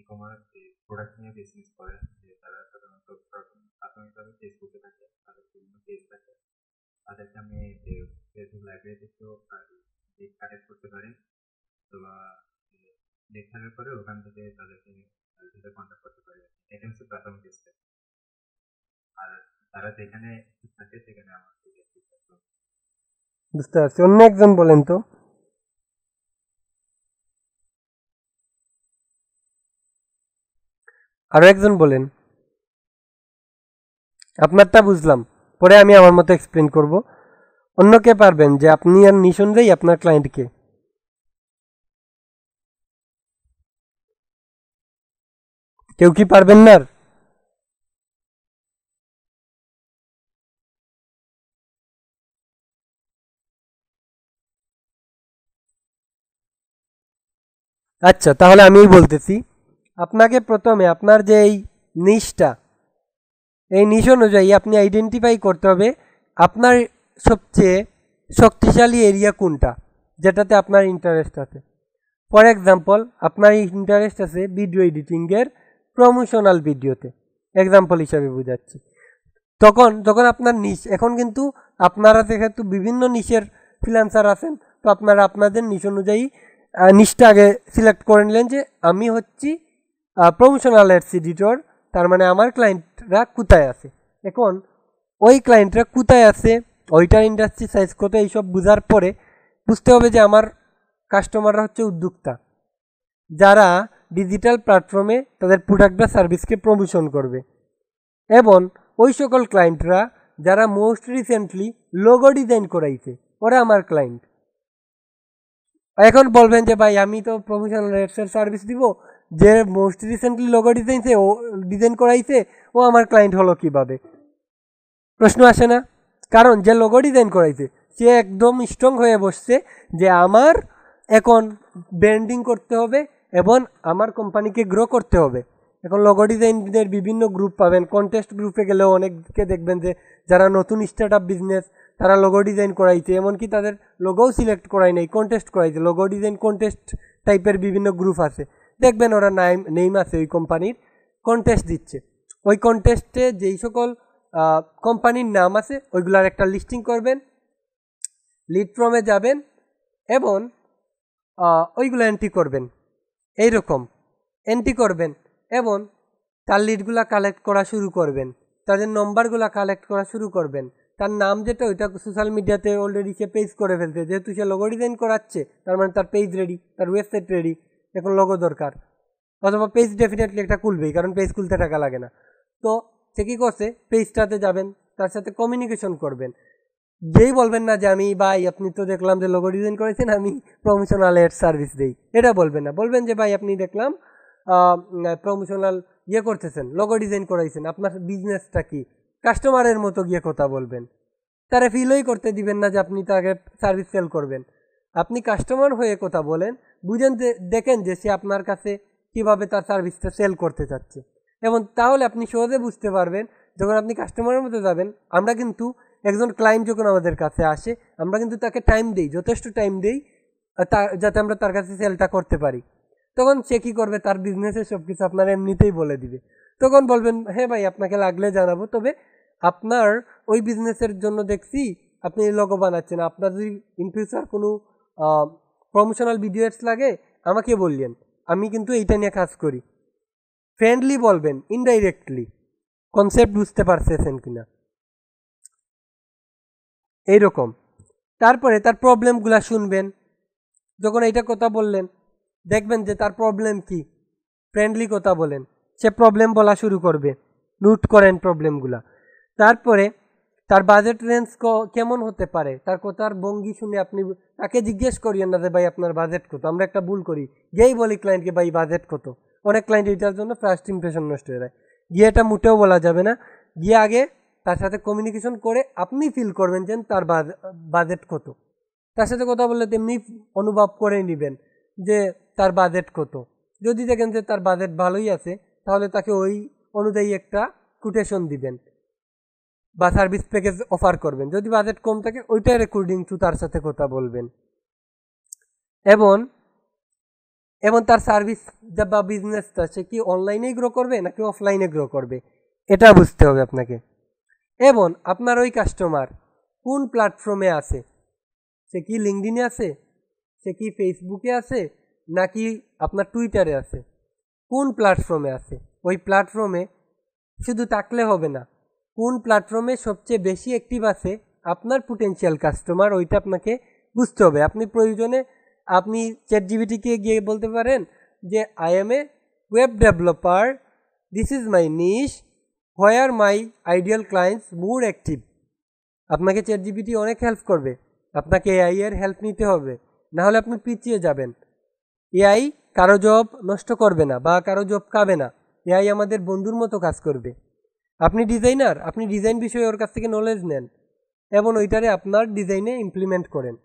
C: ই-কমার্স প্রোডাক্ট নিয়ে বিজনেস করে, তারা সাধারণত প্রাথমিকভাবে ফেসবুকে থাকে, তাদের বিভিন্ন পেজ থাকে, তাদেরকে আমি ফেসবুক লাইব্রেরি থেকেও কানেক্ট করতে পারি। তো লিঙ্ক থাকার পরে ওখান থেকে তাদেরকে কন্ট্যাক্ট করতে পারি। এটা হচ্ছে প্রাথমিক স্টেপ। আর তারা যেখানে থাকে সেখানে আমার
A: বুঝতে পারছি। অন্য একজন বলেন তো। আরো একজন বলেন। আপনারটা বুঝলাম, পরে আমি আমার মতো এক্সপ্লেন করব। অন্য কে পারবেন যে আপনি আর নিশ অনুযায়ী আপনার ক্লায়েন্টকে? কেউ কি পারবেন না? আচ্ছা, তাহলে আমিই বলতেছি। আপনাকে প্রথমে আপনার যে এই নিশটা, এই নিশ অনুযায়ী আপনি আইডেন্টিফাই করতে হবে আপনার সবচেয়ে শক্তিশালী এরিয়া কোনটা, যেটাতে আপনার ইন্টারেস্ট আছে। ফর এক্সাম্পল, আপনার ইন্টারেস্ট আছে ভিডিও এডিটিংয়ের প্রমোশনাল ভিডিওতে, এক্সাম্পল হিসাবে বুঝাচ্ছি। যখন আপনার নিশ, এখন কিন্তু আপনারা যেহেতু বিভিন্ন নিশের ফ্রিল্যান্সার আছেন, তো আপনারা আপনাদের নিশ অনুযায়ী নিশটা আগে সিলেক্ট করে নিলেন যে আমি হচ্ছি প্রমোশনাল অ্যাডস এডিটর, তার মানে আমার ক্লায়েন্টরা কোথায় আছে। এখন ওই ক্লায়েন্টরা কোথায় আছে, ওইটার ইন্ডাস্ট্রি সাইজ কত, এইসব বোঝার পরে বুঝতে হবে যে আমার কাস্টমাররা হচ্ছে উদ্যোক্তা, যারা ডিজিটাল প্ল্যাটফর্মে তাদের প্রোডাক্ট বা সার্ভিসকে প্রমোশন করবে, এবং ওই সকল ক্লায়েন্টরা যারা মোস্ট রিসেন্টলি লোগো ডিজাইন করাইছে, ওরা আমার ক্লায়েন্ট। এখন বলবেন যে ভাই আমি তো প্রমোশনাল অ্যাডসের সার্ভিস দিব, যে মোস্ট রিসেন্টলি লোগো ডিজাইন করাইছে ও আমার ক্লায়েন্ট হলো কিভাবে? প্রশ্ন আসে না? কারণ যে লোগো ডিজাইন করাইছে সে একদম স্ট্রং হয়ে বসছে যে আমার এখন ব্র্যান্ডিং করতে হবে এবং আমার কোম্পানিকে গ্রো করতে হবে। এখন লোগো ডিজাইনের বিভিন্ন গ্রুপ পাবেন, কন্টেস্ট গ্রুপে গেলেও অনেককে দেখবেন যে যারা নতুন স্টার্ট আপ বিজনেস, তারা লোগো ডিজাইন করাইছে, এমনকি তাদের লোগোও সিলেক্ট করাই নাই, কন্টেস্ট করাইছে। লোগো ডিজাইন কন্টেস্ট টাইপের বিভিন্ন গ্রুপ আছে, দেখবেন ওরা নেম আছে ওই কোম্পানির, কন্টেস্ট দিচ্ছে। ওই কন্টেস্টে যেই সকল কোম্পানির নাম আছে ওইগুলার একটা লিস্টিং করবেন, লিড ফর্মে যাবেন এবং ওইগুলো এন্ট্রি করবেন। এইরকম এন্ট্রি করবেন এবং তার লিডগুলা কালেক্ট করা শুরু করবেন, তাদের নম্বরগুলা কালেক্ট করা শুরু করবেন। তার নাম যেটা, ওইটা সোশ্যাল মিডিয়াতে অলরেডি সে পেজ করে ফেলছে, যেহেতু সে লোগো ডিজাইন করাচ্ছে, তার মানে তার পেজ রেডি, তার ওয়েবসাইট রেডি, এখন লোগো দরকার, অথবা পেজ ডেফিনেটলি একটা খুলবেই, কারণ পেজ খুলতে টাকা লাগে না। তো সে কী করছে, পেজটাতে যাবেন, তার সাথে কমিউনিকেশন করবেন। যেই বলবেন না যে আমি ভাই আপনি তো দেখলাম যে লোগো ডিজাইন করেছেন, আমি প্রমোশনাল অ্যাড সার্ভিস দিই, এটা বলবেন না। বলবেন যে ভাই আপনি দেখলাম প্রমোশনাল করতেছেন, লোগো ডিজাইন করাইছেন, আপনার বিজনেসটা কি, কাস্টমারের মতো গিয়ে কথা বলবেন। তারা ফিলই করতে দিবেন না যে আপনি তাকে সার্ভিস সেল করবেন। আপনি কাস্টমার হয়ে কথা বলেন, বুঝেন যে দেখেন যে সে আপনার কাছে কিভাবে তার সার্ভিসটা সেল করতে চাচ্ছে, এবং তাহলে আপনি সহজে বুঝতে পারবেন। যখন আপনি কাস্টমারের মধ্যে যাবেন, আমরা কিন্তু একজন ক্লায়েন্ট যখন আমাদের কাছে আসে, আমরা কিন্তু তাকে টাইম দিই, যথেষ্ট টাইম দিই যাতে আমরা তার কাছে সেলটা করতে পারি। তখন সে কী করবে, তার বিজনেসের সব কিছু আপনার এমনিতেই বলে দিবে। তখন বলবেন হ্যাঁ ভাই আপনাকে লাগলে জানাবো, তবে আপনার ওই বিজনেসের জন্য দেখছি আপনি লোগো বানাচ্ছেন, আপনার যদি ইন ফিউচার কোনো প্রমোশনাল ভিডিও অ্যাডস লাগে আমাকে বললেন, আমি কিন্তু এইটা নিয়ে কাজ করি। ফ্রেন্ডলি বলবেন, ইনডাইরেক্টলি। কনসেপ্ট বুঝতে পারছেন কিনা? এইরকম। তারপরে তার প্রবলেমগুলো শুনবেন। যখন এইটা কথা বললেন, দেখবেন যে তার প্রবলেম কি, ফ্রেন্ডলি কথা বলেন, সে প্রবলেম বলা শুরু করবে, নোট করেন প্রবলেমগুলা। তারপরে তার বাজেট রেঞ্জ কেমন হতে পারে, তার কথার ভঙ্গি শুনে আপনি তাকে জিজ্ঞেস করিয়েন না যে ভাই আপনার বাজেট কত। আমরা একটা ভুল করি, গিয়েই বলি ক্লায়েন্টকে ভাই বাজেট কত। অনেক ক্লায়েন্ট এটার জন্য ফার্স্ট ইমপ্রেশন নষ্ট হয়ে যায়। গিয়ে এটা মোটেও বলা যাবে না। গিয়ে আগে তার সাথে কমিউনিকেশন করে আপনি ফিল করবেন যে তার বাজেট কত। তার সাথে কথা বললে তেমনি অনুভব করে নেবেন যে তার বাজেট কত। যদি দেখেন যে তার বাজেট ভালোই আছে, তাহলে তাকে ওই অনুযায়ী একটা কোটেশন দিবেন বা সার্ভিস প্যাকেজ অফার করবেন। যদি বাজেট কম থাকে ওইটার অ্যাকর্ডিং টু তার সাথে কথা বলবেন। এবং তার সার্ভিস বা বিজনেসটা সে কি অনলাইনেই গ্রো করবে নাকি অফলাইনে গ্রো করবে, এটা বুঝতে হবে আপনাকে। এবং আপনার ওই কাস্টমার কোন প্ল্যাটফর্মে আছে, সে কি লিঙ্কডিনে আছে, সে কি ফেসবুকে আছে, নাকি আপনার টুইটারে আছে, কোন প্ল্যাটফর্মে আছে। ওই প্ল্যাটফর্মে শুধু থাকলে হবে না, কোন প্ল্যাটফর্মে সবচেয়ে বেশি অ্যাক্টিভ আছে আপনার পোটেনশিয়াল কাস্টমার, ওইটা আপনাকে বুঝতে হবে। আপনি প্রয়োজনে আপনি চ্যাটজিপিটিকে গিয়ে বলতে পারেন যে I am A web developer, this is my niche, where my ideal clients more active. আপনাকে চ্যাটজিপিটি অনেক হেল্প করবে। আপনাকে এআই এর হেল্প নিতে হবে, না হলে আপনি পিছিয়ে যাবেন। এআই কারো জব নষ্ট করবে না বা কারো জব খাবে না। এআই আমাদের বন্ধুর মতো কাজ করবে। আপনি ডিজাইনার, আপনি ডিজাইন বিষয়ে ওর কাছ থেকে নলেজ নেন এবং ওইটারে আপনার ডিজাইনে ইমপ্লিমেন্ট করেন।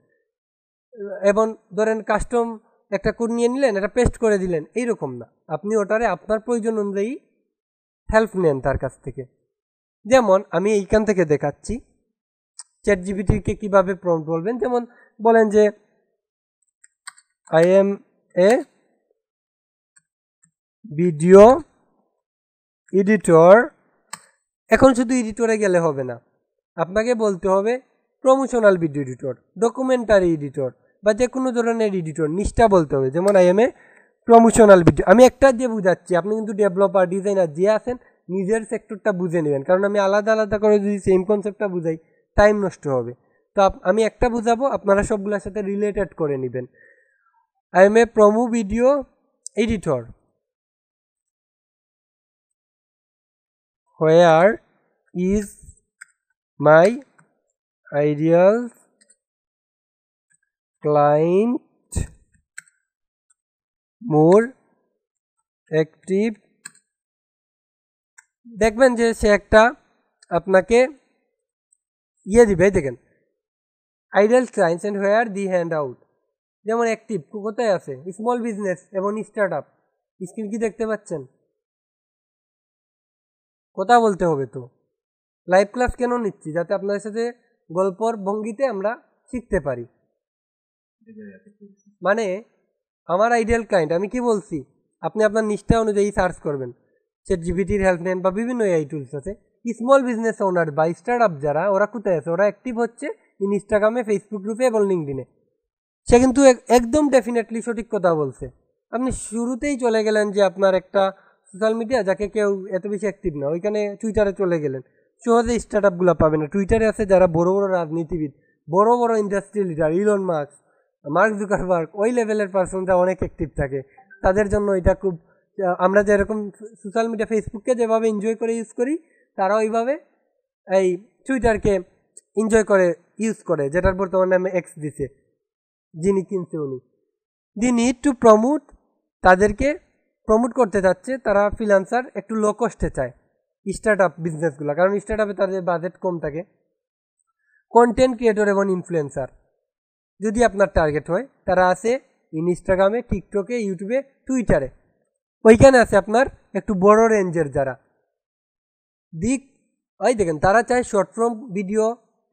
A: এবং ধরেন কাস্টম একটা কোড নিয়ে নিলেন, এটা পেস্ট করে দিলেন, এইরকম না। আপনি ওটারে আপনার প্রয়োজন অনুযায়ী হেল্প নেন তার কাছ থেকে। যেমন আমি এইখান থেকে দেখাচ্ছি চ্যাটজিপিটিকে কিভাবে প্রম্পট বলবেন। যেমন বলেন যে I am A video editor. এখন শুধু এডিটরে গেলে হবে না, আপনাকে বলতে হবে promotional video editor, documentary editor বা যে কোনো ধরনের এডিটর নিষ্ঠা বলতে হবে। যেমন I am A promotional video, আমি একটা দিয়ে বুঝাচ্ছি, আপনি কিন্তু ডেভেলপার ডিজাইনার যে আছেন নিজের সেক্টরটা বুঝে নেবেন, কারণ আমি আলাদা আলাদা করে যদি সেম কনসেপ্টটা বুঝাই টাইম নষ্ট হবে। তো আমি একটা বুঝাবো, আপনারা সবগুলোর সাথে রিলেটেড করে নেবেন। I am A promo video editor, where is my ideal client more active। দেখবেন যে সে একটা আপনাকে দিবে, দেখেন ideal clients and where the hand out. যেমন অ্যাক্টিভ কোথায় আছে, স্মল বিজনেস এবং স্টার্ট আপ। স্ক্রিন কি দেখতে পাচ্ছেন? কথা বলতে হবে তো। লাইভ ক্লাস কেন নিচ্ছি? যাতে আপনাদের সাথে গল্পর ভঙ্গিতে আমরা শিখতে পারি। মানে আমার আইডিয়াল ক্লায়েন্ট, আমি কি বলছি, আপনি আপনার নিষ্ঠা অনুযায়ী সার্চ করবেন, চ্যাটজিপিটির হেল্প নেন বা বিভিন্ন এআই টুলস আছে। স্মল বিজনেস ওনার বা স্টার্ট আপ যারা, ওরা কোথায় আছে? ওরা অ্যাক্টিভ হচ্ছে ইনস্টাগ্রামে, ফেসবুক গ্রুপে এবং লিঙ্কডিনে। সে কিন্তু একদম ডেফিনেটলি সঠিক কথা বলছে। আপনি শুরুতেই চলে গেলেন যে আপনার একটা সোশ্যাল মিডিয়া যাকে কেউ এত বেশি অ্যাক্টিভ না, ওইখানে টুইটারে চলে গেলেন, সহজে স্টার্ট আপগুলো পাবেন না। টুইটারে আছে যারা বড় বড় রাজনীতিবিদ, বড় বড় industry leader, Elon mark, mark Zuckerberg, ওই লেভেলের পার্সনরা অনেক অ্যাক্টিভ থাকে। তাদের জন্য এটা খুব, আমরা যেরকম সোশ্যাল মিডিয়া ফেসবুককে যেভাবে এনজয় করে ইউজ করি, তারা ওইভাবে এই টুইটারকে এনজয় করে ইউজ করে, যেটার বর্তমানে নামে এক্স দিছে, যিনি কিনছে উনি। দি নিড টু প্রমোট, তাদেরকে প্রমোট করতে যাচ্ছে, তারা ফ্রিল্যান্সার একটু লো কস্টে চায় স্টার্ট আপ বিজনেসগুলো, কারণ স্টার্ট আপে তাদের বাজেট কম থাকে। কন্টেন্ট ক্রিয়েটর এবং ইনফ্লুয়েন্সার যদি আপনার টার্গেট হয়, তারা আছে ইনস্টাগ্রামে, টিকটকে, ইউটিউবে, টুইটারে। ওইখানে আছে আপনার একটু বড় রেঞ্জের যারা ওই দেখেন, তারা চায় short form video,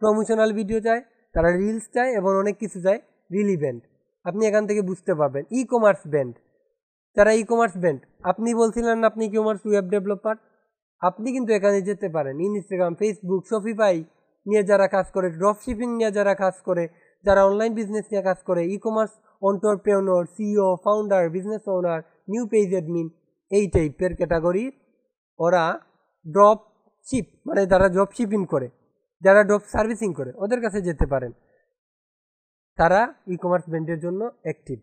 A: promotional video চায়, তারা রিলস চায় এবং অনেক কিছু চায় রিলিভেন্ট। আপনি এখান থেকে বুঝতে পারবেন ই কমার্স ব্র্যান্ড, তারা ই কমার্স ব্র্যান্ড। আপনি বলছিলেন আপনি ই কমার্স ওয়েব ডেভেলপার, আপনি কিন্তু এখানে যেতে পারেন। ইনস্টাগ্রাম, ফেসবুক, শপিফাই নিয়ে যারা কাজ করে, ড্রপ শিপিং নিয়ে যারা কাজ করে, যারা অনলাইন বিজনেস নিয়ে কাজ করে, e commerce entrepreneur, CEO, founder, business owner, new page admin, এই টাইপের ক্যাটাগরি। ওরা ড্রপ শিপ মানে যারা ড্রপ শিপিং করে, যারা ড্রপ সার্ভিসিং করে, ওদের কাছে যেতে পারেন। তারা ই কমার্স ব্র্যান্ডের জন্য অ্যাক্টিভ।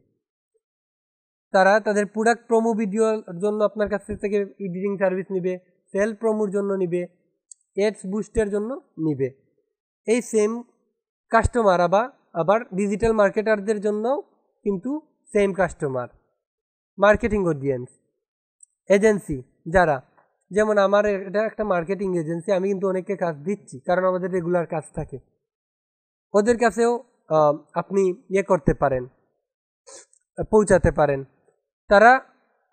A: তারা তাদের প্রোডাক্ট প্রোমো ভিডিওর জন্য আপনার কাছ থেকে এডিটিং সার্ভিস নিবে, সেল প্রোমোর জন্য নিবে, এডস বুস্টের জন্য নিবে। এই সেম কাস্টমার আবার ডিজিটাল মার্কেটারদের জন্য কিন্তু same customer. Marketing audience agency যারা, যেমন আমার এটা একটা মার্কেটিং এজেন্সি, আমি কিন্তু অনেককে কাজ দিচ্ছি কারণ আমাদের রেগুলার কাজ থাকে। ওদের কাছেও আপনি করতে পারেন, পৌঁছাতে পারেন। তারা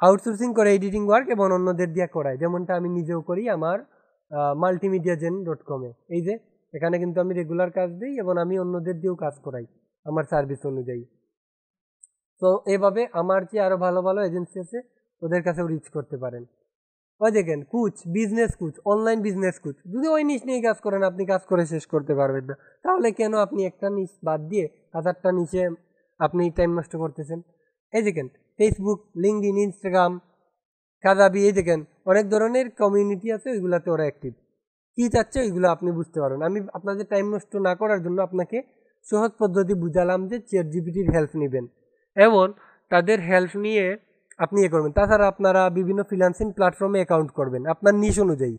A: আউটসোর্সিং করে এডিটিং ওয়ার্ক এবং অন্যদের দিয়ে করায়, যেমনটা আমি নিজেও করি আমার multimediagen.com-এ। এই যে এখানে কিন্তু আমি রেগুলার কাজ দিই এবং আমি অন্যদের দিয়েও কাজ করাই আমার সার্ভিস অনুযায়ী। তো এভাবে আমার যে আরও ভালো ভালো এজেন্সি আছে ওদের কাছেও রিচ করতে পারেন। ওই দেখেন কুচ, বিজনেস কুচ, অনলাইন বিজনেস কুচ, যদি ওই নিশ নিয়ে কাজ করেন আপনি কাজ করে শেষ করতে পারবেন না। তাহলে কেন আপনি একটা নিশ বাদ দিয়ে 1000টা নিচে আপনি টাইম নষ্ট করতেছেন? এই দেখেন ফেসবুক, লিঙ্কডইন, ইনস্টাগ্রাম, কাজাবি, এই দেখেন অনেক ধরনের কমিউনিটি আছে, ওইগুলাতে ওরা অ্যাক্টিভ। কী চাচ্ছে ওইগুলো আপনি বুঝতে পারবেন। আমি আপনাদের টাইম নষ্ট না করার জন্য আপনাকে সহজ পদ্ধতি বুঝালাম যে চ্যাটজিপিটির হেল্প নেবেন এবং তাদের হেল্প নিয়ে আপনি করবেন। তাছাড়া আপনারা বিভিন্ন ফ্রিল্যান্সিং প্ল্যাটফর্মে অ্যাকাউন্ট করবেন আপনার নিশ অনুযায়ী।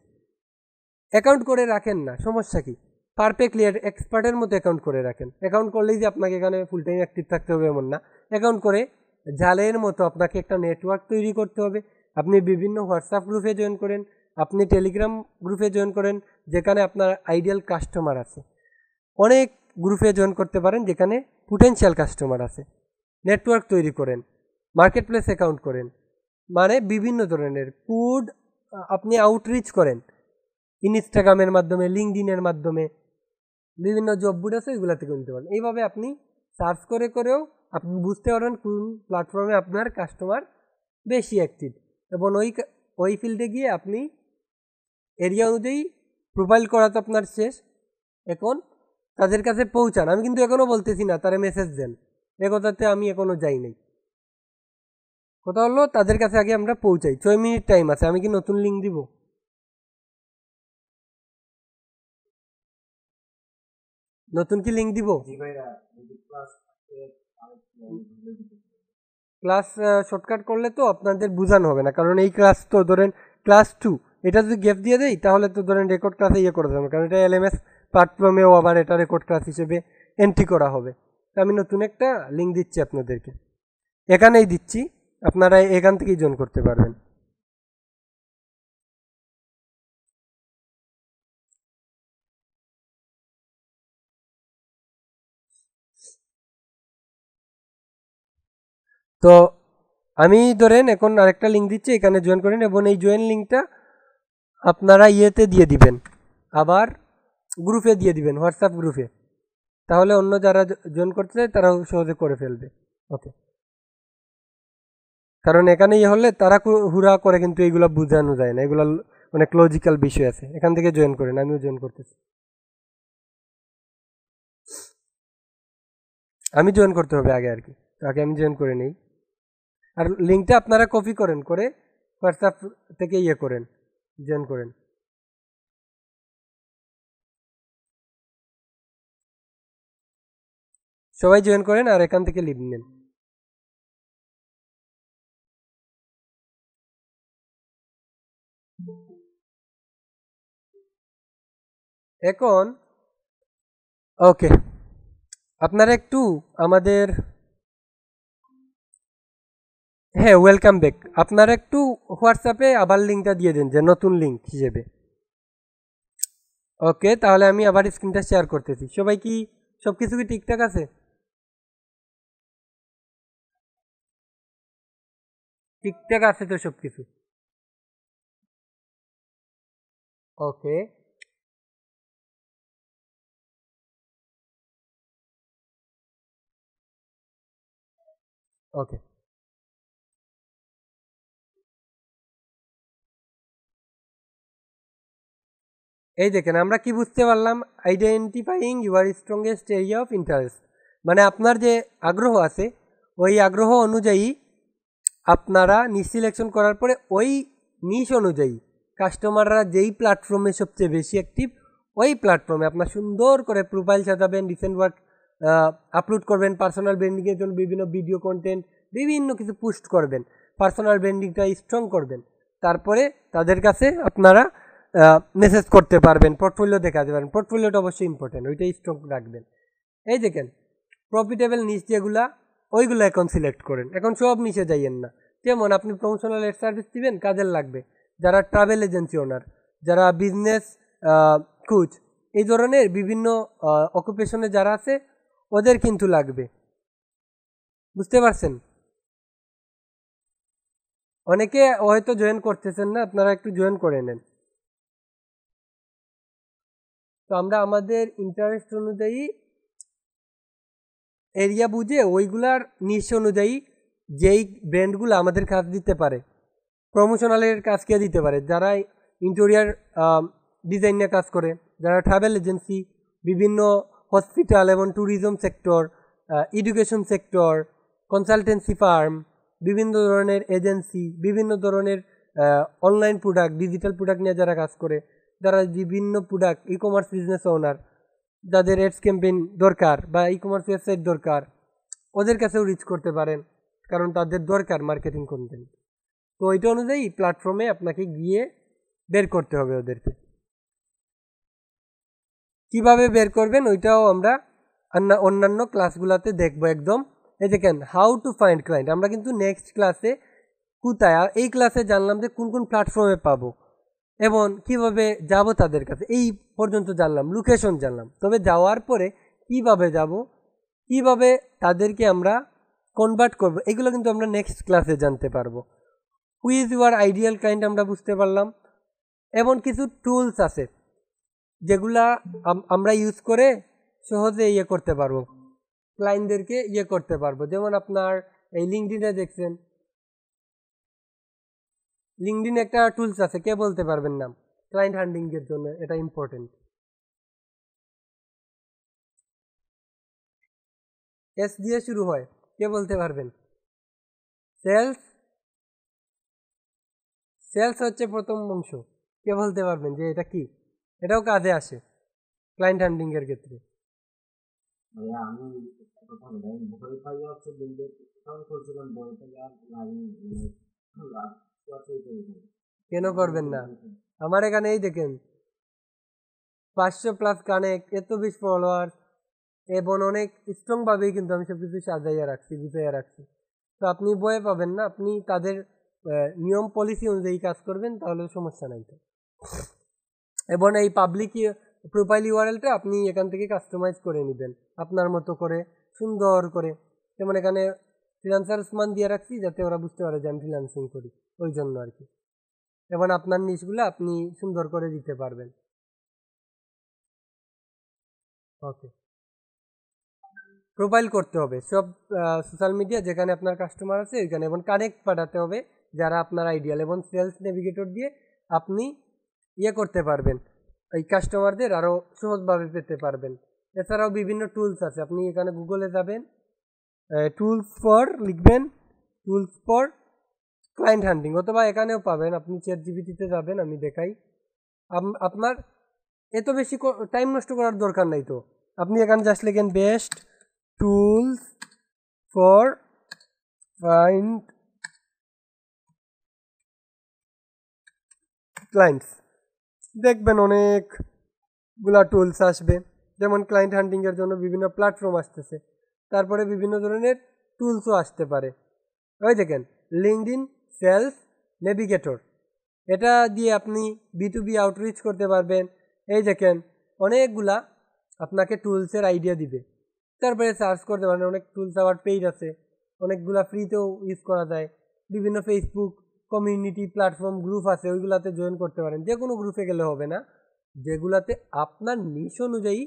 A: অ্যাকাউন্ট করে রাখেন না, সমস্যা কি? পারফেক্টলি এক্সপার্টের মতো অ্যাকাউন্ট করে রাখেন। অ্যাকাউন্ট করলেই যে আপনাকে এখানে ফুল টাইম অ্যাক্টিভ থাকতে হবে এমন না। অ্যাকাউন্ট করে জালের মতো আপনাকে একটা নেটওয়ার্ক তৈরি করতে হবে। আপনি বিভিন্ন হোয়াটসঅ্যাপ গ্রুপে জয়েন করেন, আপনি টেলিগ্রাম গ্রুপে জয়েন করেন যেখানে আপনার আইডিয়াল কাস্টমার আছে। অনেক গ্রুপে জয়েন করতে পারেন যেখানে পোটেনশিয়াল কাস্টমার আছে। নেটওয়ার্ক তৈরি করেন, মার্কেট প্লেস অ্যাকাউন্ট করেন, মানে বিভিন্ন ধরনের ফুড আপনি আউটরিচ করেন ইনস্টাগ্রামের মাধ্যমে, লিঙ্কডইনের মাধ্যমে, বিভিন্ন জব বোর্ড আছে ওইগুলো থেকে নিতে পারেন। এইভাবে আপনি সার্চ করে করেও আপনি বুঝতে পারবেন কোন প্ল্যাটফর্মে আপনার কাস্টমার বেশি অ্যাক্টিভ এবং ওই ফিল্ডে গিয়ে আপনি এরিয়া অনুযায়ী প্রোফাইল করা তো আপনার শেষ। এখন তাদের কাছে পৌঁছান। আমি কিন্তু এখনও বলতেছি না তারা মেসেজ দেন, এ কথাতে আমি এখনও যাই নাই। কথা হলো তাদের কাছে আগে আমরা পৌঁছাই। 6 মিনিট টাইম আছে, আমি কি নতুন লিঙ্ক দিব? নতুন কি লিঙ্ক দিব? ক্লাস শর্টকাট করলে তো আপনাদের বোঝানো হবে না, কারণ এই ক্লাস তো ধরেন ক্লাস 2, এটা যদি গ্যাপ দিয়ে দেই তাহলে তো ধরেন রেকর্ড ক্লাসে করে দেবে, কারণ এটা LMS প্ল্যাটফর্মেও আবার এটা রেকর্ড ক্লাস হিসেবে এন্ট্রি করা হবে। তো আমি নতুন একটা লিঙ্ক দিচ্ছি আপনাদেরকে, এখানেই দিচ্ছি, আপনারা এখান থেকেই জয়েন করতে পারবেন। তো আমি ধরেন এখন আরেকটা লিঙ্ক দিচ্ছি, এখানে জয়েন করেন এবং এই জয়েন লিঙ্কটা আপনারা ইয়েতে দিয়ে দিবেন, আবার গ্রুপে দিয়ে দিবেন, হোয়াটসঅ্যাপ গ্রুপে। তাহলে অন্য যারা জয়েন করতে চায় তারাও সহজে করে ফেলবে। ওকে, কারণ এখানে হলে তারা হুড়া করে কিন্তু এইগুলো বোঝানো যায় না, এগুলো অনেক লজিক্যাল বিষয় আছে। এখান থেকে জয়েন করেন, আমিও জয়েন করতেছি। আমি জয়েন করতে হবে আগে আর কি, আগে আমি জয়েন করে নিই। আর লিঙ্কটা আপনারা কপি করেন, করে হোয়াটসঅ্যাপ থেকে করেন, জয়েন করেন। সবাই জয়েন করেন আর এখান থেকে লিভ নেন। এখন ওকে, আপনারা একটু আমাদের, হ্যাঁ ওয়েলকাম ব্যাক, আপনারা একটু হোয়াটসঅ্যাপে আবার লিঙ্কটা দিয়ে দেন যে নতুন লিঙ্ক হিসেবে। ওকে, তাহলে আমি আবার স্ক্রিনটা শেয়ার করতেছি। সবাই কি সব কিছু কি ঠিকঠাক আছে? ঠিকঠাক আছে তো সব কিছু? ওকে, ওকে, এই দেখেন আমরা কি বুঝতে পারলাম, identifying your strongest area of interest, মানে আপনার যে আগ্রহ আছে ওই আগ্রহ অনুযায়ী আপনারা নিশ সিলেকশন করার পরে ওই নিশ অনুযায়ী কাস্টমাররা যেই প্ল্যাটফর্মে সবচেয়ে বেশি অ্যাক্টিভ ওই প্ল্যাটফর্মে আপনার সুন্দর করে প্রোফাইল সাজাবেন, রিসেন্ট ওয়ার্ক আপলোড করবেন, পার্সোনাল ব্র্যান্ডিংয়ের জন্য বিভিন্ন ভিডিও কন্টেন্ট বিভিন্ন কিছু পোস্ট করবেন, পার্সোনাল ব্র্যান্ডিংটা স্ট্রং করবেন। তারপরে তাদের কাছে আপনারা মেসেজ করতে পারবেন, পোর্টফোলিও দেখাতে পারবেন। পোর্টফোলিওটা অবশ্যই ইম্পর্টেন্ট, ওইটাই স্ট্রং রাখবেন। এই দেখেন প্রফিটেবল নিশ যেগুলা ওইগুলো এখন সিলেক্ট করেন, এখন সব নিচে যাইয়েন না। যেমন আপনি প্রমোশনাল এড সার্ভিস দিবেন, কাজের লাগবে যারা ট্রাভেল এজেন্সি ওনার, যারা বিজনেস কোচ, এই ধরনের বিভিন্ন অকুপেশনে যারা আছে ওদের কিন্তু লাগবে, বুঝতে পারছেন? অনেকে হয়তো জয়েন করতেছেন না, আপনারা একটু জয়েন করে নেন। তো আমরা আমাদের ইন্টারেস্ট অনুযায়ী এরিয়া বুঝে ওইগুলার নিশ অনুযায়ী যেই ব্র্যান্ডগুলো আমাদের কাজ দিতে পারে, প্রমোশনালের কাজ কে দিতে পারে, যারা ইন্টেরিয়ার ডিজাইন নিয়ে কাজ করে, যারা ট্রাভেল এজেন্সি, বিভিন্ন হসপিটাল এবং tourism sector, education sector, consultancy firm, বিভিন্ন ধরনের এজেন্সি, বিভিন্ন ধরনের অনলাইন প্রোডাক্ট, ডিজিটাল প্রোডাক্ট নিয়ে যারা কাজ করে, যারা বিভিন্ন product e commerce business owner, যাদের এডস ক্যাম্পেইন দরকার বা ই কমার্স ওয়েবসাইট দরকার, ওদের কাছেও রিচ করতে পারেন, কারণ তাদের দরকার মার্কেটিং কন্টেন্ট। তো ওইটা অনুযায়ী প্ল্যাটফর্মে আপনাকে গিয়ে বের করতে হবে ওদেরকে। কিভাবে বের করবেন ওইটাও আমরা অন্যান্য ক্লাসগুলোতে দেখবো একদম। এই দেখেন হাউ টু ফাইন্ড ক্লায়েন্ট, আমরা কিন্তু নেক্সট ক্লাসে কোথায়, এই ক্লাসে জানলাম যে কোন কোন প্ল্যাটফর্মে পাবো এবং কিভাবে যাব তাদের কাছে, এই পর্যন্ত জানলাম, লোকেশন জানলাম। তবে যাওয়ার পরে কিভাবে যাব, কিভাবে তাদেরকে আমরা কনভার্ট করব, এগুলো কিন্তু আমরা নেক্সট ক্লাসে জানতে পারবো। Who is your ideal client আমরা বুঝতে পারলাম, এবং কিছু টুলস আছে যেগুলা আমরা ইউজ করে সহজে ইয়ে করতে পারবো, ক্লায়েন্টদেরকে ইয়ে করতে পারবো। যেমন আপনার এই লিঙ্কডিনে দেখছেন, লিঙ্কডিন একটা টুলস আছে, কে বলতে পারবেন নাম? ক্লায়েন্ট হান্টিং এর জন্য এটা ইম্পর্টেন্ট। এস দিয়ে শুরু হয়, কে বলতে পারবেন? সেলস, সেলস হচ্ছে প্রথম অংশ, কে বলতে পারবেন যে এটা কি? এটাও কাজে আসে ক্লায়েন্ট হান্টিং এর ক্ষেত্রে।
B: ভাইয়া আমি একটা কথা বলি, ভয় পাইয়া হচ্ছে বিল্ডের অ্যাকাউন্ট করছিলাম, ভয় পাইয়া
A: কেন করবেন না? আমার এখানে এই দেখেন 500+ কানেক্ট, এত বেশি ফলোয়ার, এবং অনেক স্ট্রং ভাবেই কিন্তু আমি সবকিছু সাজাইয়া রাখছি, গুছাইয়া রাখছি। তো আপনি ভয় পাবেন না, আপনি তাদের নিয়ম পলিসি অনুযায়ী কাজ করবেন, তাহলে সমস্যা নাই তো। এবং এই পাবলিক প্রোফাইল ইউআরএলটা আপনি এখান থেকে কাস্টমাইজ করে নেবেন আপনার মতো করে, সুন্দর করে। যেমন এখানে ফ্রিল্যান্সার উসমান দিয়ে রাখছি, যাতে ওরা বুঝতে পারে যে আমি ফ্রিল্যান্সিং করি, ওই জন্য আর কি। এবং আপনার নিশগুলো আপনি সুন্দর করে দিতে পারবেন। ওকে, প্রোফাইল করতে হবে সব সোশ্যাল মিডিয়া যেখানে আপনার কাস্টমার আছে ওইখানে, এবং কানেক্ট পাঠাতে হবে যারা আপনার আইডিয়াল, এবং সেলস নেভিগেটর দিয়ে আপনি ইয়ে করতে পারবেন, এই কাস্টমারদের আরও সহজভাবে পেতে পারবেন। এছাড়াও বিভিন্ন টুলস আছে, আপনি এখানে গুগলে যাবেন, টুলস ফর লিখবেন, টুলস ফর ক্লায়েন্ট হান্টিং, অথবা এখানেও পাবেন, আপনি চ্যাটজিপিটিতে যাবেন, আমি দেখাই। আপনার এত বেশি টাইম নষ্ট করার দরকার নাই, তো আপনি এখানে জাস্ট লিখেন best tools for find clients, দেখবেন অনেকগুলা টুলস আসবে। যেমন ক্লায়েন্ট হান্টিংয়ের জন্য বিভিন্ন প্ল্যাটফর্ম আসতেছে, তারপরে বিভিন্ন ধরনের টুলসও আসতে পারে। ওই দেখেন লিঙ্কডইন সেলস নেভিগেটর, এটা দিয়ে আপনি B2B আউটরিচ করতে পারবেন। এই দেখেন অনেকগুলা আপনাকে টুলসের আইডিয়া দিবে, তারপরে সার্চ করতে পারেন, অনেক টুলস আবার পেইড আছে, অনেকগুলা ফ্রিতেও ইউজ করা যায়। বিভিন্ন ফেসবুক কমিউনিটি প্ল্যাটফর্ম গ্রুপ আছে, ওইগুলাতে জয়েন করতে পারেন। যে কোনো গ্রুপে গেলে হবে না, যেগুলাতে আপনার নিশ অনুযায়ী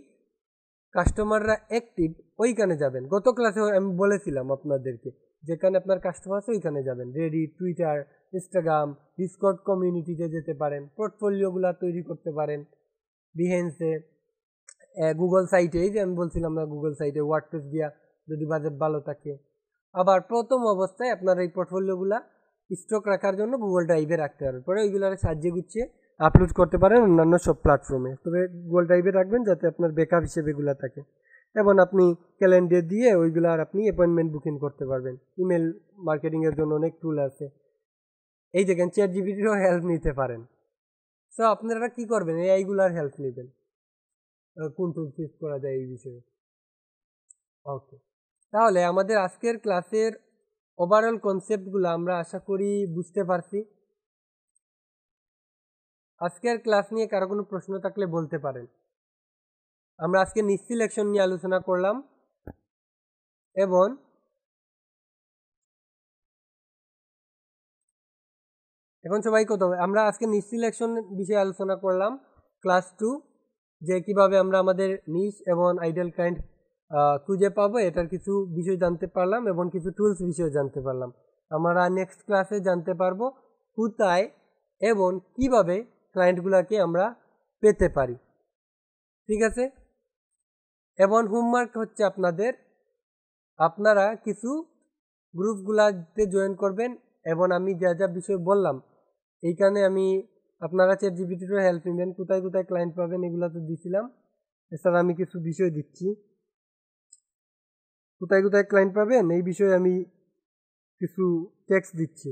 A: কাস্টমাররা অ্যাক্টিভ ওইখানে যাবেন। গত ক্লাসে আমি বলেছিলাম আপনাদেরকে, যেখানে আপনার কাস্টমার আছে ওইখানে যাবেন। রেডিট, টুইটার, ইনস্টাগ্রাম, ডিসকর্ড কমিউনিটিতে যেতে পারেন, পোর্টফোলিওগুলো তৈরি করতে পারেন বিহেন্সে, গুগল সাইটে, এই যে আমি বলছিলাম না, গুগল সাইটে ওয়ার্ডপ্রেস দিয়া যদি বাজেট ভালো থাকে। আবার প্রথম অবস্থায় আপনার এই পোর্টফোলিওগুলা স্টক রাখার জন্য গুগল ড্রাইভে রাখতে পারেন, পরে ওইগুলোর সাহায্যে গুছিয়ে আপলোড করতে পারেন অন্যান্য সব প্ল্যাটফর্মে। তবে গুগল ড্রাইভে রাখবেন যাতে আপনার ব্যাকআপ হিসেবে এগুলো থাকে, এবং আপনি ক্যালেন্ডার দিয়ে ওইগুলার আপনি অ্যাপয়েন্টমেন্ট বুকিং করতে পারবেন। ইমেল মার্কেটিংয়ের জন্য অনেক টুল আছে, এই দেখেন চ্যাটজিপিটিরও হেল্প নিতে পারেন। সো আপনারা কি করবেন, এইগুলার হেল্প নেবেন কোন টুলস ইউজ করা যায় এই বিষয়ে। ওকে, তাহলে আমাদের আজকের ক্লাসের ওভারঅল কনসেপ্টগুলো আমরা আশা করি বুঝতে পারছি। আজকের ক্লাস নিয়ে কারো কোনো প্রশ্ন থাকলে বলতে পারেন। আমরা আজকে নিচ সিলেকশন নিয়ে আলোচনা করলাম এবং এখন সবাই কত, আমরা আজকে নিচ সিলেকশন বিষয়ে আলোচনা করলাম ক্লাস 2, যে কিভাবে আমরা আমাদের নিচ এবং আইডিয়াল ক্লায়েন্ট খুঁজে পাবো, এটার কিছু বিষয় জানতে পারলাম এবং কিছু টুলস বিষয়ে জানতে পারলাম। আমরা নেক্সট ক্লাসে জানতে পারবো কোথায় এবং কিভাবে ক্লায়েন্টগুলোকে আমরা পেতে পারি। ঠিক আছে, এবং হোমওয়ার্ক হচ্ছে আপনারা কিছু গ্রুপগুলাতে জয়েন করবেন এবং আমি যা যা বিষয় বললাম এইখানে আপনারা চ্যাটজিপিটিরও হেল্প নেবেন, কোথায় কোথায় ক্লায়েন্ট পাবেন এগুলো তো দিছিলাম। এছাড়া আমি কিছু বিষয় দিচ্ছি, কোথায় কোথায় ক্লায়েন্ট পাবেন এই বিষয়ে আমি কিছু টেক্সট দিচ্ছি,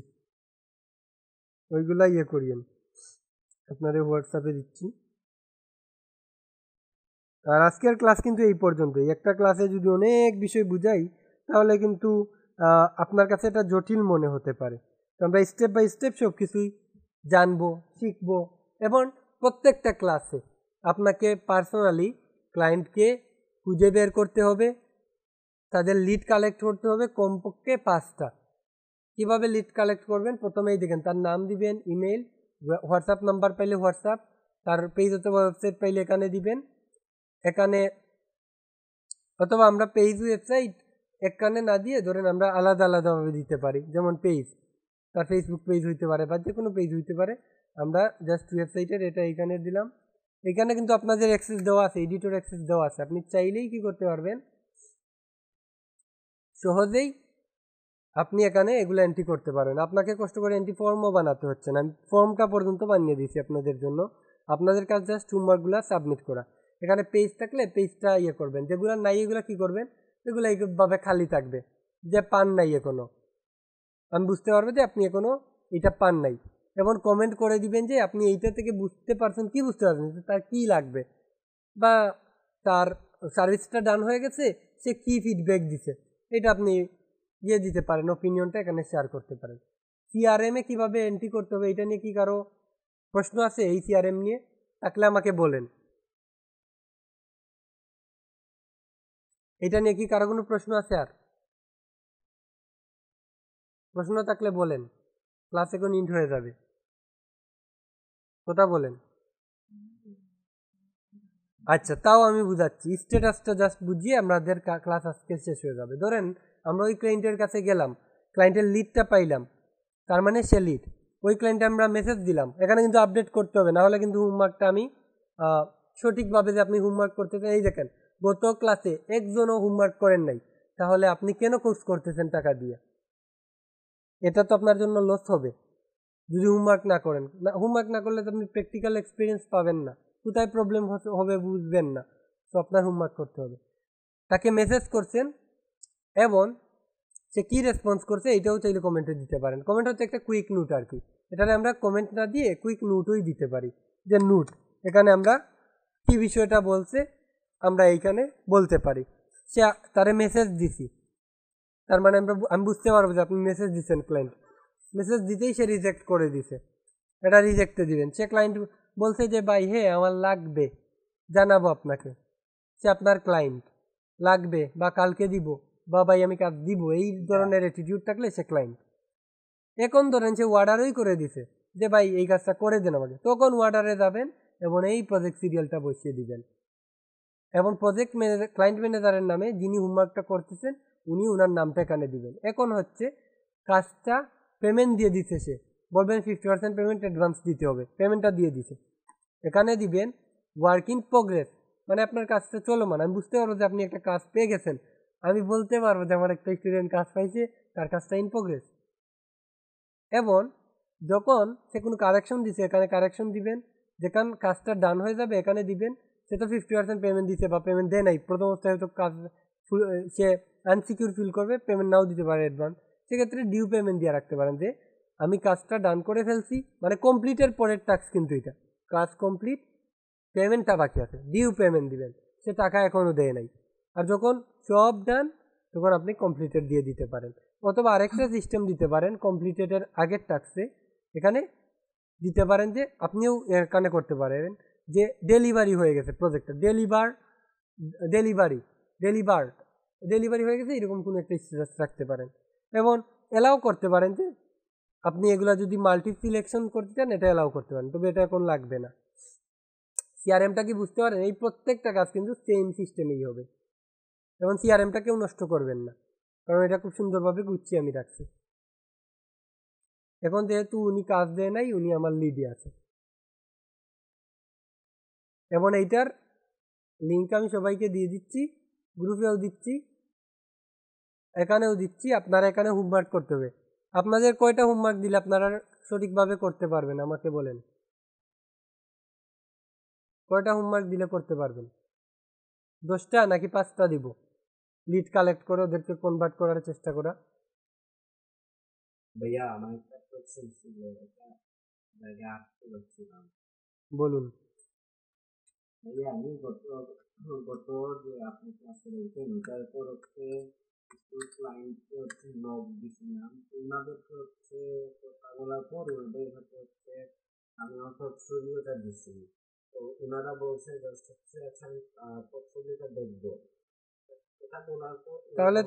A: ওইগুলা করিয়েন, আপনাদের হোয়াটসঅ্যাপে দিচ্ছি। আর আজকের ক্লাস কিন্তু এই পর্যন্তই। একটা ক্লাসে যদি অনেক বিষয় বুঝাই তাহলে কিন্তু আপনার কাছে এটা জটিল মনে হতে পারে। তো আমরা স্টেপ বাই স্টেপ সব কিছুই জানবো, শিখবো এবং প্রত্যেকটা ক্লাসে আপনাকে পার্সোনালি ক্লায়েন্টকে খুঁজে বের করতে হবে, তাদের লিড কালেক্ট করতে হবে কমপক্ষে 5টা। কীভাবে লিড কালেক্ট করবেন, প্রথমেই দেখেন তার নাম দিবেন, ইমেল, হোয়াটসঅ্যাপ নাম্বার পাইলে হোয়াটসঅ্যাপ, তার পেজ অথবা ওয়েবসাইট পাইলে এখানে দিবেন, এখানে অথবা আমরা পেজ ওয়েবসাইট এখানে না দিয়ে ধরেন আমরা আলাদা আলাদাভাবে দিতে পারি। যেমন পেজ, তার ফেসবুক পেজ হইতে পারে বা যে কোনো পেজ হইতে পারে, আমরা জাস্ট ওয়েবসাইটের এটা এখানে দিলাম। এখানে কিন্তু আপনাদের অ্যাক্সেস দেওয়া আছে, এডিটর অ্যাক্সেস দেওয়া আছে, আপনি চাইলেই কি করতে পারবেন, সহজেই আপনি এখানে এগুলো এন্ট্রি করতে পারেন। আপনাকে কষ্ট করে এন্ট্রি ফর্মও বানাতে হচ্ছে না, আমি ফর্মটা পর্যন্ত বানিয়ে দিয়েছি আপনাদের জন্য। আপনাদের কাছে জাস্ট হোমওয়ার্কগুলো সাবমিট করা। এখানে পেজ থাকলে পেজটা করবেন, যেগুলো নাই এগুলো কি করবেন, এগুলো এইভাবে খালি থাকবে, যে পান নাই এখনো, আমি বুঝতে পারবো যে আপনি এখনো এটা পান নাই। এবং কমেন্ট করে দিবেন যে আপনি এইটা থেকে বুঝতে পারছেন, কি বুঝতে পারছেন, তার কি লাগবে বা তার সার্ভিসটা ডান হয়ে গেছে, সে কি ফিডব্যাক দিছে, এটা আপনি দিতে পারেন, ওপিনিয়নটা এখানে শেয়ার করতে পারেন। সিআরএম এ কীভাবে এন্ট্রি করতে হবে এটা নিয়ে কি কারো প্রশ্ন আছে? এই সিআরএম নিয়ে থাকলে আমাকে বলেন। এটা নিয়ে কি কারো কোনো প্রশ্ন আছে? আর প্রশ্ন থাকলে বলেন, ক্লাস এখন ইন্ট হয়ে যাবে, কথা বলেন। আচ্ছা, তাও আমি বুঝাচ্ছি, স্ট্যাটাসটা জাস্ট বুঝিয়ে আমাদের ক্লাস আজকে শেষ হয়ে যাবে। ধরেন আমরা ওই ক্লায়েন্টের কাছে গেলাম, ক্লায়েন্টের লিডটা পাইলাম, তার মানে সে লিড, ওই ক্লায়েন্টে আমরা মেসেজ দিলাম, এখানে কিন্তু আপডেট করতে হবে, না হলে কিন্তু হোমওয়ার্কটা আমি সঠিকভাবে যে আপনি হোমওয়ার্ক করতে চান, এই দেখেন গত ক্লাসে একজনও হোমওয়ার্ক করেন নাই, তাহলে আপনি কেন কোর্স করতেছেন টাকা দিয়ে? এটা তো আপনার জন্য লস হবে যদি হোমওয়ার্ক না করেন। না, হোমওয়ার্ক না করলে তো আপনি প্র্যাকটিক্যাল এক্সপিরিয়েন্স পাবেন না, কোথায় প্রবলেম হবে বুঝবেন না। তো আপনার হোমওয়ার্ক করতে হবে। তাকে মেসেজ করছেন এবং সে কী রেসপন্স করছে এটাও চাইলে কমেন্টে দিতে পারেন। কমেন্ট হচ্ছে একটা কুইক নোট আর কি, এটাতে আমরা কমেন্ট না দিয়ে কুইক নোটই দিতে পারি, যে নোট এখানে আমরা কী বিষয়টা বলছে আমরা এইখানে বলতে পারি। সে তারে মেসেজ দিছি, তার মানে আমি বুঝতে পারবো যে আপনি মেসেজ দিচ্ছেন, ক্লায়েন্ট মেসেজ দিতেই সে রিজেক্ট করে দিছে, এটা রিজেক্টে দিবেন। সে ক্লায়েন্ট বলছে যে ভাই হ্যাঁ আমার লাগবে, জানাবো আপনাকে, সে আপনার ক্লায়েন্ট, লাগবে বা কালকে দিব বা ভাই আমি কাজ দিব, এই ধরনের অ্যাটিটিউড থাকলে সে ক্লায়েন্ট। এখন ধরেন সে অর্ডারই করে দিছে যে ভাই এই কাজটা করে দেন আমাকে, তখন অর্ডারে যাবেন এবং এই প্রজেক্ট সিরিয়ালটা বসিয়ে দিবেন এবং প্রজেক্ট ম্যানেজার, ক্লায়েন্ট ম্যানেজারের নামে যিনি হোমওয়ার্কটা করতেছেন উনি ওনার নামটা এখানে দিবেন। এখন হচ্ছে কাজটা পেমেন্ট দিয়ে দিচ্ছে, সে বলবেন 50% পেমেন্ট অ্যাডভান্স দিতে হবে, পেমেন্টটা দিয়ে দিছে, এখানে দিবেন ওয়ার্ক ইন প্রোগ্রেস, মানে আপনার কাজটা চলমান। আমি বুঝতে পারবো যে আপনি একটা কাজ পেয়ে গেছেন, আমি বলতে পারবো যে আমার একটা স্টুডেন্ট কাজ পাইছে, তার কাজটা ইন প্রোগ্রেস। এবং যখন সে কোনো কারেকশন দিছে এখানে কারেকশন দিবেন, যেখান কাজটা ডান হয়ে যাবে এখানে দিবেন, সে তো 50% পেমেন্ট দিছে বা পেমেন্ট দেয় নাই, প্রথম অবস্থায় হয়তো কাজ সে আনসিকিউর ফিল করবে, পেমেন্ট নাও দিতে পারে অ্যাডভান্স, সেক্ষেত্রে ডিউ পেমেন্ট দিয়ে রাখতে পারেন যে আমি কাজটা ডান করে ফেলছি, মানে কমপ্লিটের পরের টাস্ক কিন্তু এটা, কাজ কমপ্লিট, পেমেন্টটা বাকি আছে, ডিউ পেমেন্ট দিবেন, সে টাকা এখনও দেয় নাই। আর যখন সব ডান তখন আপনি কমপ্লিটেড দিয়ে দিতে পারেন। অথবা আরেকটা সিস্টেম দিতে পারেন কমপ্লিটেডের আগের টাস্কে, এখানে দিতে পারেন যে আপনিও এখানে করতে পারেন যে ডেলিভারি হয়ে গেছে প্রজেক্টটা, ডেলিভারি হয়ে গেছে, এরকম কোনো একটা স্ট্যাটাস রাখতে পারেন। এবং অ্যালাউ করতে পারেন যে আপনি এগুলা যদি মাল্টি সিলেকশন করতে চান এটা অ্যালাউ করতে পারেন, তবে এটা এখন লাগবে না। সিআরএমটা কি বুঝতে পারেন? এই প্রত্যেকটা কাজ কিন্তু সেম সিস্টেমেই হবে, এবং সিআরএমটা কেউ নষ্ট করবেন না, কারণ এটা খুব সুন্দরভাবে গুছিয়ে আমি রাখছি। এখন যেহেতু উনি কাজ দেয় নাই, উনি আমার লিডে আছে, এবং এইটার লিঙ্ক আমি সবাইকে দিয়ে দিচ্ছি, গ্রুপেও দিচ্ছি, এখানেও দিচ্ছি। আপনারা এখানে হোমওয়ার্ক করতে হবে। আপনাদের কয়টা হোমওয়ার্ক দিলে আপনারা সঠিকভাবে করতে পারবেন আমাকে বলেন, কয়টা হোমওয়ার্ক দিলে করতে পারবেন? 10টা নাকি 5টা দিব? লিড কালেক্ট করে ওদেরকে কনভার্ট করার চেষ্টা করা।
B: ভাইয়া আমার একটা কোয়েশ্চেন ছিল, এটা জায়গায় আটকে যাচ্ছিলাম।
A: বলুন।
B: ভাইয়া আমি গত যে আপনি ক্লাসে রয়েছেন ওটার পর হচ্ছে ক্লায়েন্টকে হচ্ছে নক দিছিলাম, ওনাদেরকে হচ্ছে কথা বলার পর ওনাদের হচ্ছে আমি আমার পোর্টফোলিওটা দিচ্ছি, তো ওনারা বলছে জাস্ট হচ্ছে আচ্ছা আমি পোর্টফোলিওটা দেখবো, এটা বলার পর
A: তাহলে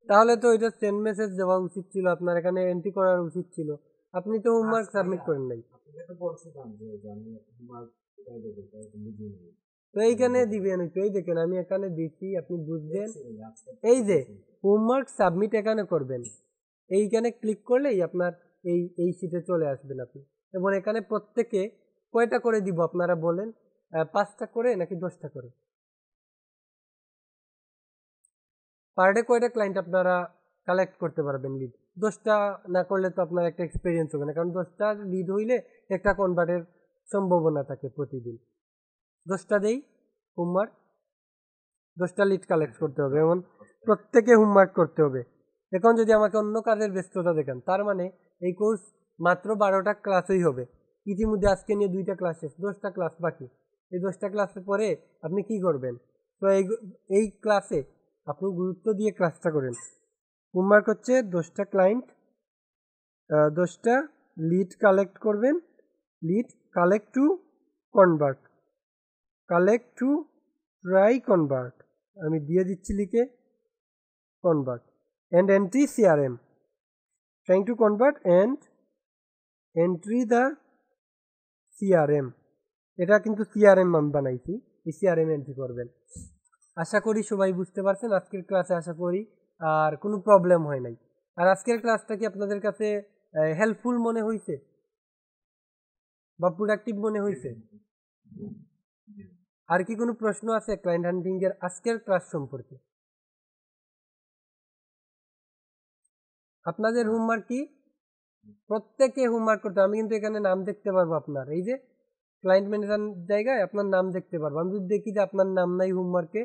A: তাহলে তো এটা সেন্ড মেসেজ দেওয়া উচিত ছিল, আপনার এখানে এন্ট্রি করার উচিত ছিল, আপনি তো হোমওয়ার্ক সাবমিট করেন নাই।
B: আপনি তো বলছিলাম যে আমি হোমওয়ার্ক কোথায় দেবো তাই তো বুঝি নাই।
A: তো এইখানে দিবেন, তো এই দেখেন আমি এখানে দিচ্ছি, আপনি বুঝবেন। এই যে হোমওয়ার্ক সাবমিট এখানে করবেন, এইখানে ক্লিক করলেই আপনার এই শিটে চলে আসবেন আপনি। এবং এখানে প্রত্যেকে কয়টা করে দিব আপনারা বলেন, 5টা করে নাকি 10টা করে? পার ডে কয়টা ক্লায়েন্ট আপনারা কালেক্ট করতে পারবেন লিড? 10টা না করলে তো আপনার একটা এক্সপিরিয়েন্স হবে না, কারণ 10টা লিড হইলে একটা কনভার্টের সম্ভাবনা থাকে প্রতিদিন। 10টা দেই হোমওয়ার্ক, 10টা লিড কালেক্ট করতে হবে, এবং প্রত্যেকে হোমওয়ার্ক করতে হবে। এখন যদি আমাকে অন্য কাজের ব্যস্ততা দেখান, তার মানে এই কোর্স মাত্র 12টা ক্লাসই হবে। ইতিমধ্যে আজকে নিয়ে 2টা ক্লাস শেষ, 10টা ক্লাস বাকি। এই 10টা ক্লাসের পরে আপনি কি করবেন? তো এই ক্লাসে আপনি গুরুত্ব দিয়ে ক্লাসটা করেন। হোমওয়ার্ক হচ্ছে 10টা ক্লায়েন্ট, 10টা লিড কালেক্ট করবেন, lead collect to convert, collect to try convert, আমি দিয়ে দিচ্ছি লিখে convert, and entry CRM, trying to convert and entry the CRM. এটা কিন্তু সিআরএম আমি বানাইছি, এই সিআরএম এন্ট্রি করবেন। আশা করি সবাই বুঝতে পারছেন আজকের ক্লাসে, আশা করি আর কোনো প্রবলেম হয় নাই। আর আজকের ক্লাসটা কি আপনাদের কাছে হেল্পফুল মনে হয়েছে বা প্রোডাক্টিভ মনে হয়েছে? আর কি কোনো প্রশ্ন আছে ক্লায়েন্ট হান্টিং এর আজকের ক্লাস সম্পর্কে? আপনাদের হোমওয়ার্ক কি? প্রত্যেকে হোমওয়ার্ক করতে, আমি কিন্তু এখানে নাম দেখতে পারবো আপনার, এই যে ক্লায়েন্ট ম্যানেজার জায়গায় আপনার নাম দেখতে পারবো। আমি যদি দেখি যে আপনার নাম নাই হোমওয়ার্কে,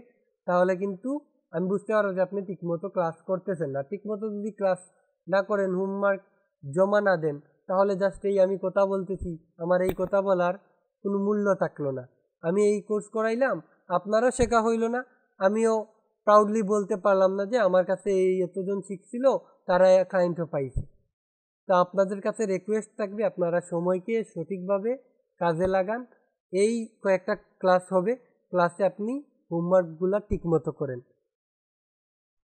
A: তাহলে কিন্তু আমি বুঝতে পারবো যে আপনি ঠিকমতো ক্লাস করতেছেন না। ঠিকমতো যদি ক্লাস না করেন, হোমওয়ার্ক জমা না দেন, তাহলে জাস্ট এই আমি কথা বলতেছি, আমার এই কথা বলার কোনো মূল্য থাকলো না। আমি এই কোর্স করাইলাম, আপনারও শেখা হইল না, আমিও প্রাউডলি বলতে পারলাম না যে আমার কাছে এই এতজন শিখছিল, তারা ক্লায়েন্টও পাইছে। তো আপনাদের কাছে রিকোয়েস্ট থাকবে আপনারা সময়কে সঠিকভাবে কাজে লাগান। এই কয়েকটা ক্লাস হবে, ক্লাসে আপনি হোমওয়ার্কগুলো ঠিকমতো করেন।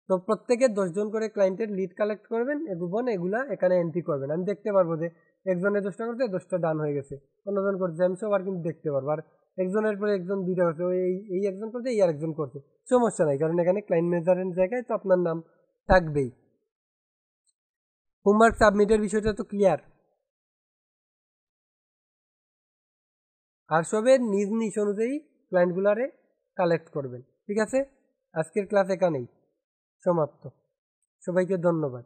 A: তো প্রত্যেকে 10 জন করে ক্লায়েন্টের লিড কালেক্ট করবেন এবং এগুলা এখানে এন্ট্রি করবেন। আমি দেখতে পারবো যে একজনের 10টা করতে 10টা ডান হয়ে গেছে, অন্যজন করছে, আমি সবার কিন্তু দেখতে পারবো। আর একজনের পরে একজন 2টা করছে, এই একজন করছে, এই আরেকজন করছে, সমস্যা নাই, কারণ এখানে ক্লায়েন্ট ম্যানেজারের জায়গায় তো আপনার নাম থাকবেই। হোমওয়ার্ক সাবমিটের বিষয়টা তো ক্লিয়ার। আর সবে নিজ নিজ অনুযায়ী ক্লায়েন্টগুলারে কালেক্ট করবেন, ঠিক আছে? আজকের ক্লাস এখানেই সমাপ্ত। সবাইকে ধন্যবাদ।